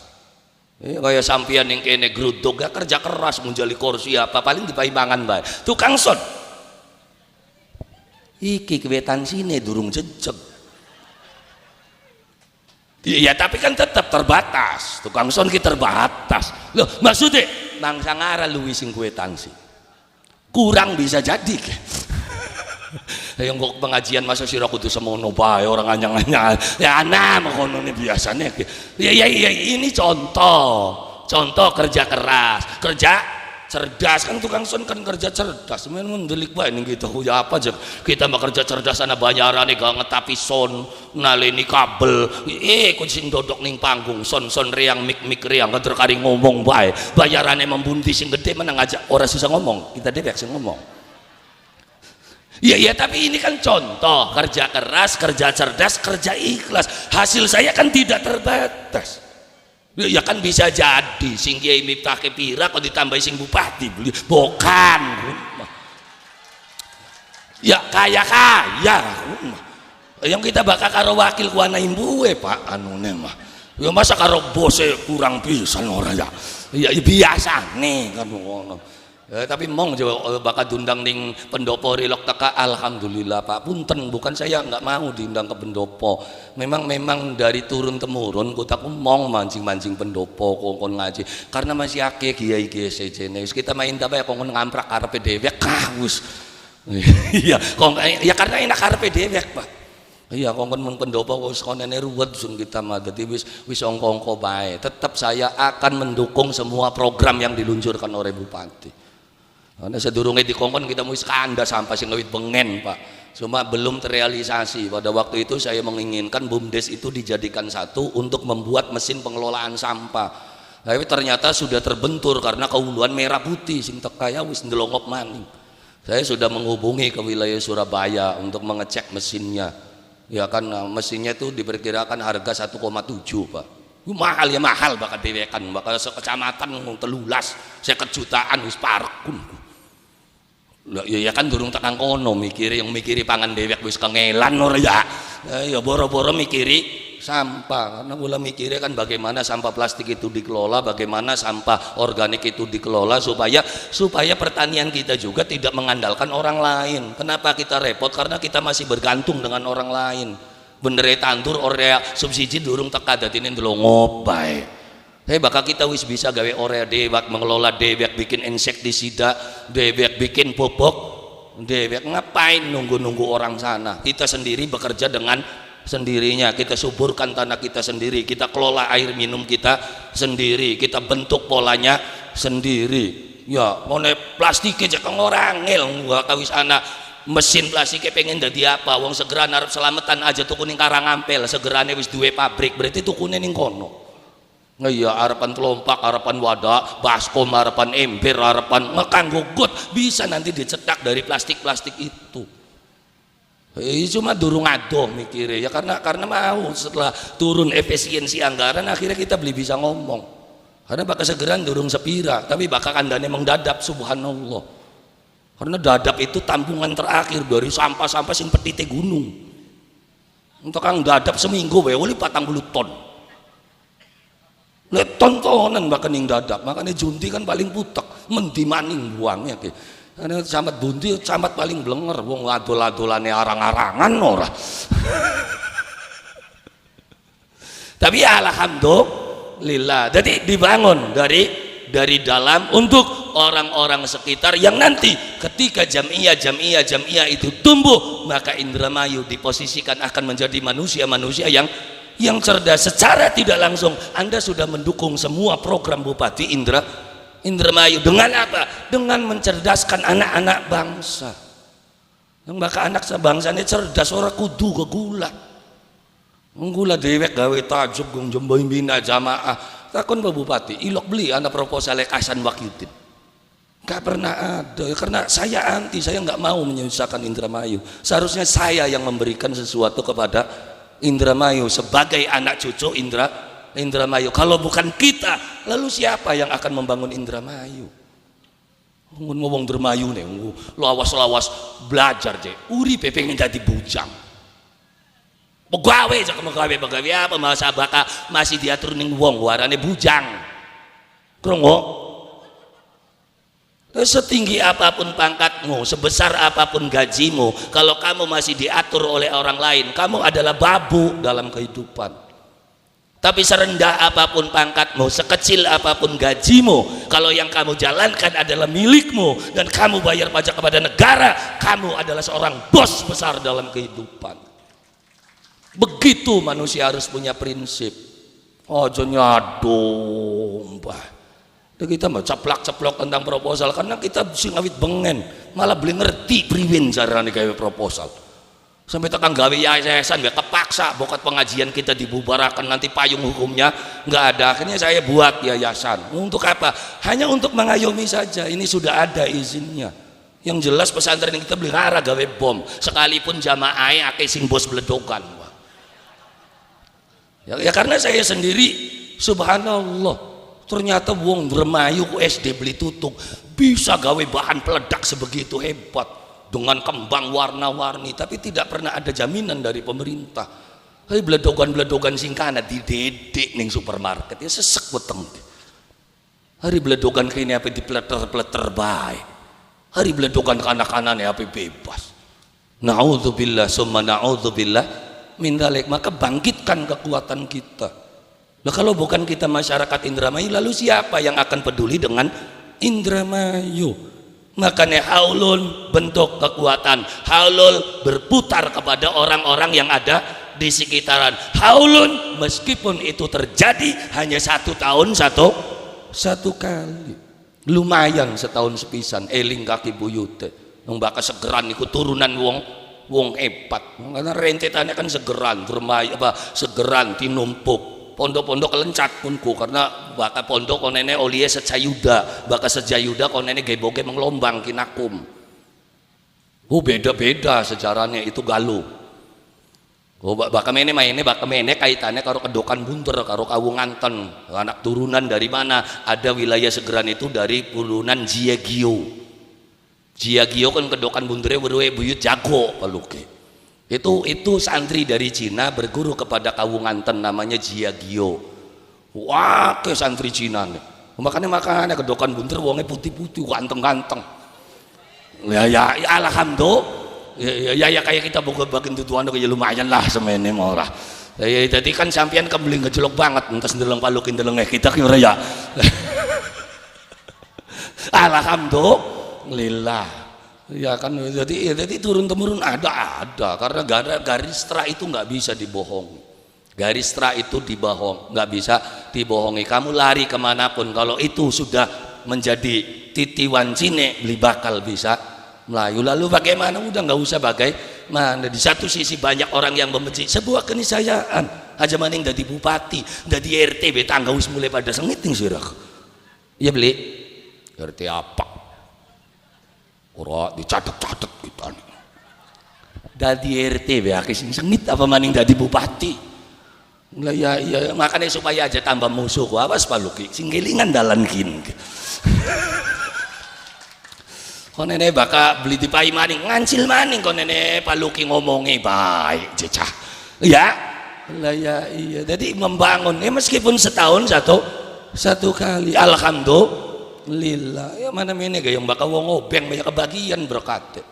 Kayak sampeyan yang kene gruduk gak kerja keras menjali kursi apa paling dipaimbangan bae. Tukang son. Iki kewetan sini durung jejeg. Ya tapi kan tetap terbatas. Tukang son kita terbatas. Loh maksudnya bangsa ngara luwih sing kuwetan sih. Kurang bisa jadi ke. Yang kok pengajian masa sira kudu semono bae orang anyang-anyang. Ya ana makono biasanya. Ya ini contoh kerja keras, kerja cerdas kan tukang son kan kerja cerdas. Memang mendelik bae ning kita ya apa aja. Kita mah kerja cerdas ana bayarane gak ngetapi son, naleni kabel. Kun sing dodok ning panggung son riang mik riang kader kari ngomong bae. Bayarane membundi sing gede menang aja ora susah ngomong. Kita dewek sing ngomong. Ya tapi ini kan contoh kerja keras, kerja cerdas, kerja ikhlas. Hasil saya kan tidak terbatas. Ya kan bisa jadi sing Kiai Miftah kepira kok ditambahi sing bupati bukan. Ya kaya yang kita bakal karo wakil kuana imbuwe Pak anune mah. Ya masa karo bose kurang pisan ora ya. Ya biasa nih kan ngono. Tapi mong bakal diundang ning pendopo rilok teka alhamdulillah Pak punten bukan saya nggak mau diundang ke pendopo memang dari turun temurun kutaku mong mancing pendopo kongkon ngaji karena masih akeh kiai sejene kita main tapi ya kongkon ngamprak karepe dhewek kahus iya ya karena enak karepe dhewek Pak iya kongkon mung pendopo wis konene ruwet sun kita mah dadi wis ongko-ongko bae tetap saya akan mendukung semua program yang diluncurkan oleh bupati. Karena sedurunge dikongkon kita mesti kanda sampah sing ngewit bengen Pak. Cuma belum terrealisasi. Pada waktu itu saya menginginkan BUMDes itu dijadikan satu untuk membuat mesin pengelolaan sampah. Tapi ternyata sudah terbentur karena keuluan merah putih sing tekaya wis ndelongop maning. Saya sudah menghubungi ke wilayah Surabaya untuk mengecek mesinnya. Ya kan mesinnya itu diperkirakan harga 1,7 Pak. Mahal ya mahal bakal dewekan, bakal sekecamatan 13 jutaan wis parkun. Ya kan durung tekan kono mikiri yang mikiri pangan dewek wis kengelan ora ya. Ya boro-boro mikiri sampah, karena kula mikirnya kan bagaimana sampah plastik itu dikelola, bagaimana sampah organik itu dikelola supaya pertanian kita juga tidak mengandalkan orang lain. Kenapa kita repot? Karena kita masih bergantung dengan orang lain. Bener tandur orea subsidi durung teka datine ndelongo bae. Bakal kita wis bisa gawe orea dewek, mengelola dewek, bikin insektisida dewek, bikin pupuk dewek. Ngapain nunggu-nunggu orang sana? Kita sendiri bekerja dengan sendirinya, kita suburkan tanah kita sendiri, kita kelola air minum kita sendiri, kita bentuk polanya sendiri. Ya mau plastiknya cekeng orang ngel gak kawis anak mesin plastiknya pengen jadi apa? Wong segera arep selamatan aja tuku ning Karangampel, segerane wis duwe pabrik, berarti tukune ning kono. Nah iya, harapan telompak, harapan wadah, baskom, harapan ember, harapan ngekanggo got bisa nanti dicetak dari plastik-plastik itu. Cuma durung adoh mikirnya ya karena mau setelah turun efisiensi anggaran akhirnya kita beli bisa ngomong. Karena bakal segeran durung sepira, tapi bakal kandane mendadak subhanallah. Karena dadap itu tampungan terakhir dari sampah-sampah sing petite gunung. Untuk kang dadap seminggu wae 40 ton. Lek tontonan bahkan ning dadap, makanya junti kan paling putek, mendi maning buangnya ki. Karena camat bunti camat paling blenger, wong adol-adolane arang-arangan ora. Tapi alhamdulillah, jadi dibangun dari dalam untuk orang-orang sekitar yang nanti ketika jamiah itu tumbuh, maka Indramayu diposisikan akan menjadi manusia-manusia yang cerdas. Secara tidak langsung Anda sudah mendukung semua program Bupati Indramayu dengan apa? Dengan mencerdaskan anak-anak bangsa. Yang bakal anak sebangsanya cerdas ora kudu kegula. Menggula dewek gawe tajuk gong jomboy bina jamaah. Takon Pak Bupati, ilok beli anak proposalnya Kasan Wakyudin. Gak pernah ada, karena saya anti, saya nggak mau menyusahkan Indramayu. Seharusnya saya yang memberikan sesuatu kepada Indramayu sebagai anak cucu Indramayu. Kalau bukan kita, lalu siapa yang akan membangun Indramayu? Ngomong Indramayu nih, lawas-lawas belajar je. Uri pengen jadi bujang. Pegawai apa masa baka masih diatur ning wong warane bujang. Krungu. Setinggi apapun pangkatmu, sebesar apapun gajimu, kalau kamu masih diatur oleh orang lain, kamu adalah babu dalam kehidupan. Tapi serendah apapun pangkatmu, sekecil apapun gajimu, kalau yang kamu jalankan adalah milikmu dan kamu bayar pajak kepada negara, kamu adalah seorang bos besar dalam kehidupan. Begitu manusia harus punya prinsip. Ojo nyadong, Mbah. Kita mah ceplok tentang proposal karena kita sing awit bengen, malah beli ngerti priwin carane gawe proposal. Sampai tekan gawe yayasan ya kepaksa bokat pengajian kita dibubarkan, nanti payung hukumnya nggak ada. Akhirnya saya buat yayasan. Untuk apa? Hanya untuk mengayomi saja. Ini sudah ada izinnya. Yang jelas pesantren kita beli rara gawe bom, sekalipun jamaah akeh sing bos beledokan. Ya karena saya sendiri subhanallah. Ternyata wong Indramayu ku SD beli tutuk bisa gawe bahan peledak sebegitu hebat dengan kembang warna-warni, tapi tidak pernah ada jaminan dari pemerintah. Hai bledogan-bledogan singkana didedek ning supermarket ya sesek weteng. Hari bledogan kene apa dipleter-pleter bae. Hari bledogan kanak-kanane apa bebas. Nauzubillah summa nauzubillah min dzalik. Maka bangkitkan kekuatan kita. Nah, kalau bukan kita masyarakat Indramayu, lalu siapa yang akan peduli dengan Indramayu? Makanya haulun bentuk kekuatan, haulun berputar kepada orang-orang yang ada di sekitaran. Haulun meskipun itu terjadi hanya 1 tahun satu kali, lumayan setahun sepisan. Eling kaki buyute, nung baka segeran ikut turunan wong epat, karena rentetannya kan segeran, segeran tinumpuk. Pondok-pondok kelencat punku karena baka pondok konene olie secayuda, baka sejayuda konene geboge mengelombang kinakum. Beda-beda sejarahnya itu galuh. Oh, bakemene maine bakemene kaitannya karo kedokan bunter karo kawunganten. Anak turunan dari mana? Ada wilayah Segeran itu dari pulunan Jiagio. Jiagio kan kedokan buntere weruwe buyut jago paluke. Itu santri dari Cina berguru kepada kawunganten namanya Jiagio. Wah, ke santri Cina nih. Makanya kedokan bunter wonge putih-putih, ganteng-ganteng. Ya alhamdulillah. Ya kayak kita buka bagian tutuan ya lumayan lah semene ora. Ya tadi kan sampean kebeli ngejlok banget entas ndeleng palukin ndeleng kita kira ya. Alhamdulillah. Ya kan jadi turun temurun ada karena garis tra itu nggak bisa dibohongi. Garis tra itu nggak bisa dibohongi. Kamu lari kemanapun kalau itu sudah menjadi titiwan cine beli bakal bisa Melayu. Lalu bagaimana? Udah nggak usah bagaimana. Di satu sisi banyak orang yang membenci sebuah keniscayaan. Aja maning dari bupati, dari RT, betangga wis mulai pada sengiting sirah. Iya beli RT apa? Ora dicatet-catet kita nih. Dari RT beakis sengit apa maning dari bupati. Ya makanya supaya aja tambah musuh. Awas paluki, singgilingan dalan kin. Kau nenek baka beli di pai maning ngancil maning kau nenek paluki ngomongi baik cecah ya lah ya iya jadi membangun ya meskipun setahun satu kali alhamdulillah ya mana ini gayung baka wong obeng banyak kebagian berkat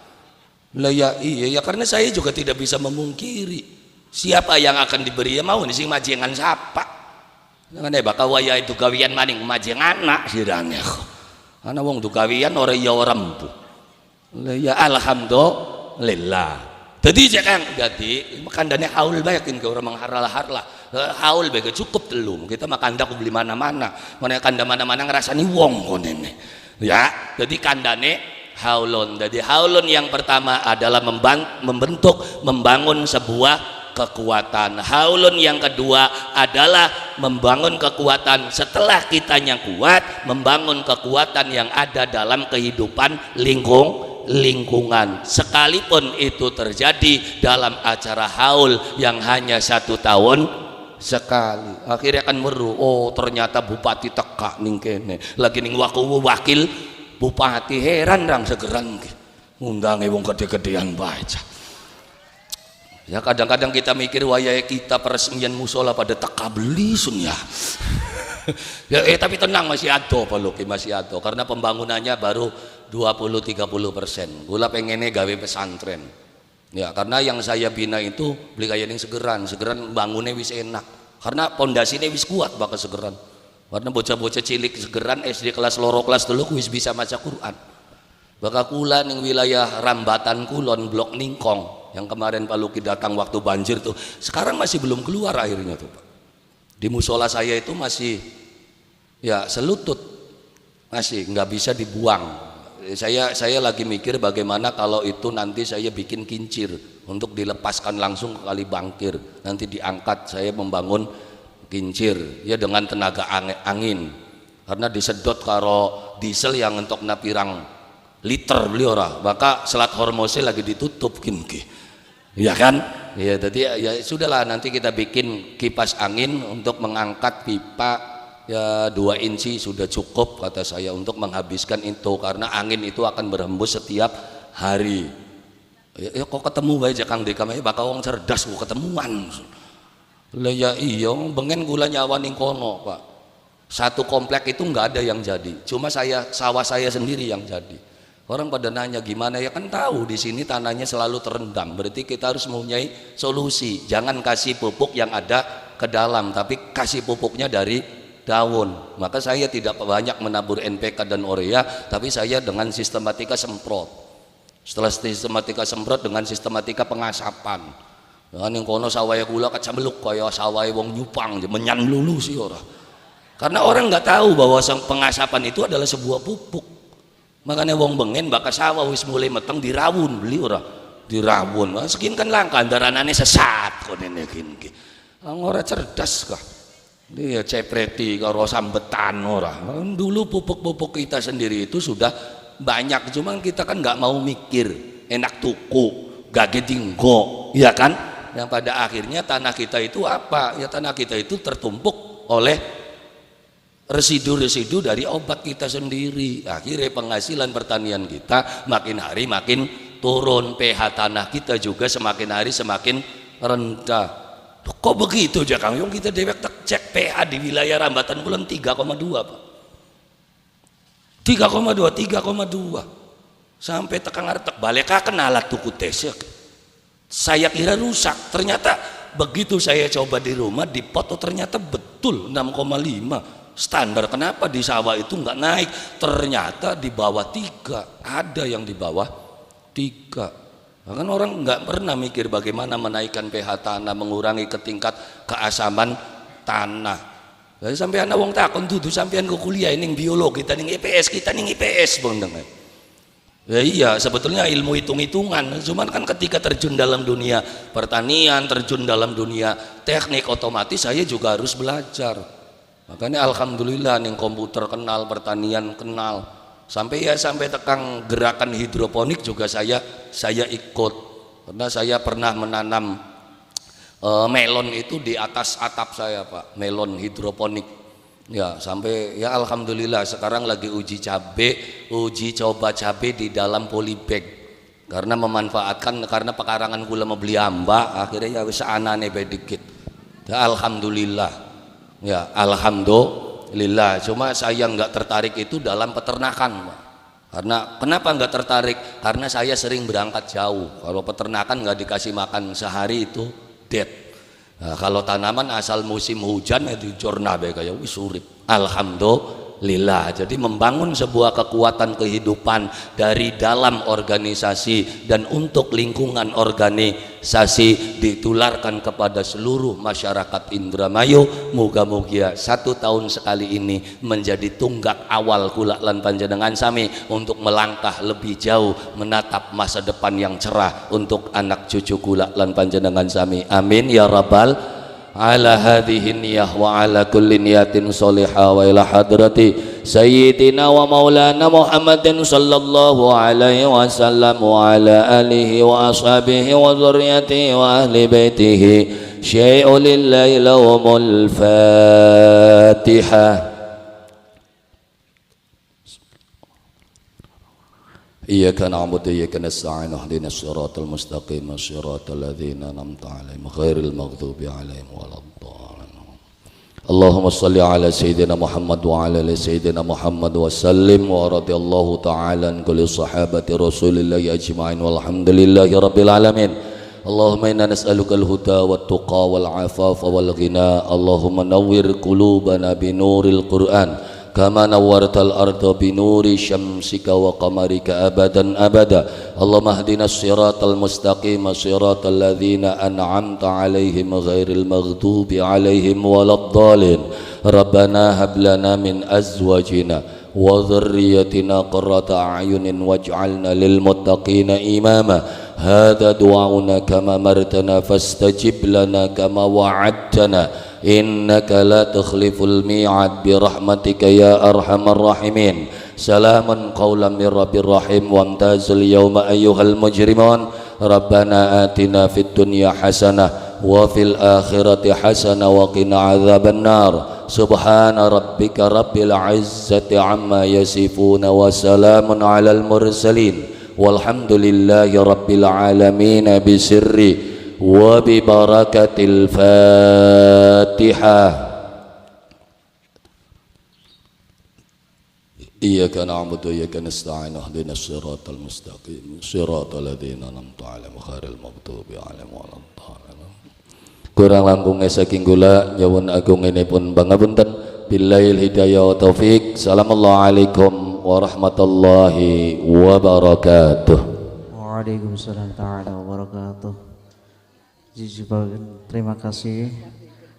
lah ya iya ya karena saya juga tidak bisa memungkiri siapa yang akan diberi ya mau nih sing majengan siapa nenek baka waya itu gawian maning majengan anak sirane karena wong dugawian orang ya orang bu ya alhamdulillah jadi jangan jadi makandane haul bayakin ke orang mengharla haul baik cukup telum kita makan dak beli mana-mana kanda mana-mana ngerasani wong konene ya jadi kandane haulun jadi haulun yang pertama adalah membangun sebuah kekuatan. Haulun yang kedua adalah membangun kekuatan setelah kitanya kuat, membangun kekuatan yang ada dalam kehidupan lingkungan. Sekalipun itu terjadi dalam acara haul yang hanya 1 tahun sekali. Akhirnya kan meru, oh ternyata bupati teka ning kene. Lagi ning wakil bupati heran rang Segeran ngundange wong gede-gedean baca. Ya kadang-kadang kita mikir wayai kita peresmian musola pada teka beli sun ya. Ya tapi tenang masih ado paluki masih ado karena pembangunannya baru 20-30%. Gula pengennya gawe pesantren. Ya karena yang saya bina itu beli kaya ning Segeran bangunnya wis enak. Karena pondasinya wis kuat bakal Segeran. Karena bocah-bocah cilik Segeran SD kelas loro kelas 3 wis bisa maca Quran. Bakal kula ning wilayah Rambatan Kulon Blok Ningkong yang kemarin Pak Luki datang waktu banjir tuh sekarang masih belum keluar airnya tuh Pak. Di musola saya itu masih ya selutut masih nggak bisa dibuang. Saya lagi mikir bagaimana kalau itu nanti saya bikin kincir untuk dilepaskan langsung ke kali Bangkir nanti diangkat saya membangun kincir ya dengan tenaga angin karena disedot karo diesel yang untuk napirang liter beli ora maka Selat Hormose lagi ditutup kinki ya kan ya jadi ya sudahlah nanti kita bikin kipas angin untuk mengangkat pipa ya 2 inci sudah cukup kata saya untuk menghabiskan itu karena angin itu akan berhembus setiap hari ya kok ketemu bae Kang Dekam bakal wong cerdas kok ketemuan lah ya iya bengen gula nyawa ning kono Pak satu komplek itu nggak ada yang jadi cuma sawah saya sendiri yang jadi. Orang pada nanya gimana ya kan tahu di sini tanahnya selalu terendam berarti kita harus mempunyai solusi jangan kasih pupuk yang ada ke dalam tapi kasih pupuknya dari daun maka saya tidak banyak menabur NPK dan urea tapi saya dengan sistematika semprot setelah sistematika semprot dengan sistematika pengasapan yang kono sawaya gula kacambeluk kaya sawaya wong nyupang menyan lulu sih orang karena orang nggak tahu bahwa pengasapan itu adalah sebuah pupuk. Makanya wong bengen bakal sawah wis mulai meteng dirawun beli ora dirawun sekin kan langka andaranane sesat konene ki ora cerdas kah dia cepreti karo sambetan ora dulu pupuk-pupuk kita sendiri itu sudah banyak cuman kita kan nggak mau mikir enak tuku gage dinggo ya kan yang pada akhirnya tanah kita itu apa? Ya tanah kita itu tertumpuk oleh residu-residu dari obat kita sendiri. Akhirnya penghasilan pertanian kita makin hari makin turun, pH tanah kita juga semakin hari semakin rendah. Kok begitu aja Kang Yung? Kita dewek cek pH di wilayah Rambatan Kulon 3,2 Pak. 3,2 sampai tekan artek balik kenalat tuku tes. Saya kira rusak, ternyata begitu saya coba di rumah di pot, ternyata betul 6,5 standar. Kenapa di sawah itu nggak naik? Ternyata di bawah 3, ada yang di bawah 3. Bahkan orang nggak pernah mikir bagaimana menaikkan pH tanah, mengurangi ketingkat keasaman tanah. Jadi sampai anak wong takon tuh sampean ke kuliah ning biologi, kita ning IPS bang. Ya iya, sebetulnya ilmu hitung-hitungan, cuman kan ketika terjun dalam dunia pertanian, terjun dalam dunia teknik, otomatis saya juga harus belajar. Makanya alhamdulillah ning komputer kenal, pertanian kenal, sampai tekang gerakan hidroponik juga saya ikut, karena saya pernah menanam melon itu di atas atap saya Pak, melon hidroponik. Ya sampai ya alhamdulillah sekarang lagi uji coba cabe di dalam polybag, karena memanfaatkan, karena pekarangan kula mau beli amba, akhirnya ya bisa anane bedikit. Ya alhamdulillah, cuma saya nggak tertarik itu dalam peternakan Pak. Karena kenapa nggak tertarik? Karena saya sering berangkat jauh, kalau peternakan nggak dikasih makan sehari itu dead. Nah, kalau tanaman asal musim hujan itu jornabe kayak wis urip. Alhamdulillah. Jadi membangun sebuah kekuatan kehidupan dari dalam organisasi dan untuk lingkungan organisasi ditularkan kepada seluruh masyarakat Indramayu. Muga-mugia 1 tahun sekali ini menjadi tunggak awal kula lan panjenengan sami untuk melangkah lebih jauh menatap masa depan yang cerah untuk anak cucu kula lan panjenengan sami. Amin ya rabbal ala hadhihi niyah wa ala kulli niyatin sholihah wa ila hadrati sayyidina wa maulana Muhammadin sallallahu alaihi wasallam wa ala alihi wa ashabihi wa dzurriyyatihi wa ahli baitihi syai'un lillahi lahumul fatihah. Iyyaka na'budu wa iyyaka nasta'in ihdinas siratal mustaqim siratal ladzina an'amta 'alaihim ghairil maghdubi 'alaihim waladdallin. Allahumma shalli 'ala sayyidina Muhammad wa 'ala ali sayyidina Muhammad wa sallim wa radhiyallahu ta'ala an kulli sahabati Rasulillah ajma'in walhamdulillahi rabbil alamin. Allahumma inna nas'aluka al-huda wat tuqa wal 'afafa wal ghina. Allahumma nawwir qulubana bi nuril Qur'an kama nawwartal arda binuri syamsika wa qamarika abadan abada. Allahumma hdinas siratal mustaqim siratal ladzina an'amta 'alaihim ghairil maghdubi 'alaihim waladdallin. Rabbana hab lana min azwajina wa dhurriyyatina qurrata a'yunin waj'alna lil muttaqina imama. Hadza du'auna kama martana fastajib lana kama wa'adtana innaka la tukhliful mi'ad birahmatika ya arhamar rahimin. Salamun qawlan min rabbir rahim wamtazul yawma ayyuhal mujrimun. Rabbana atina fid dunya hasanah wa fil akhirati hasanah wa qina adzaban nar. Subhana rabbika rabbil izzati amma yasifun wa salamun alal mursalin walhamdulillahi rabbil alamin bisirri wa bi barakatil Fatihah. Iyyaka na'budu wa iyyaka nasta'in ihdinas siratal mustaqim siratal ladzina an'amta 'alaihim ghairil maghdubi 'alaihim waladdallin. Kurang langkung saking kula nyuwun agunginipun pangapunten. Billahi hidayah wa taufik. Assalamualaikum warahmatullahi wabarakatuh. Waalaikumsalam ta'ala wabarakatuh. Terima kasih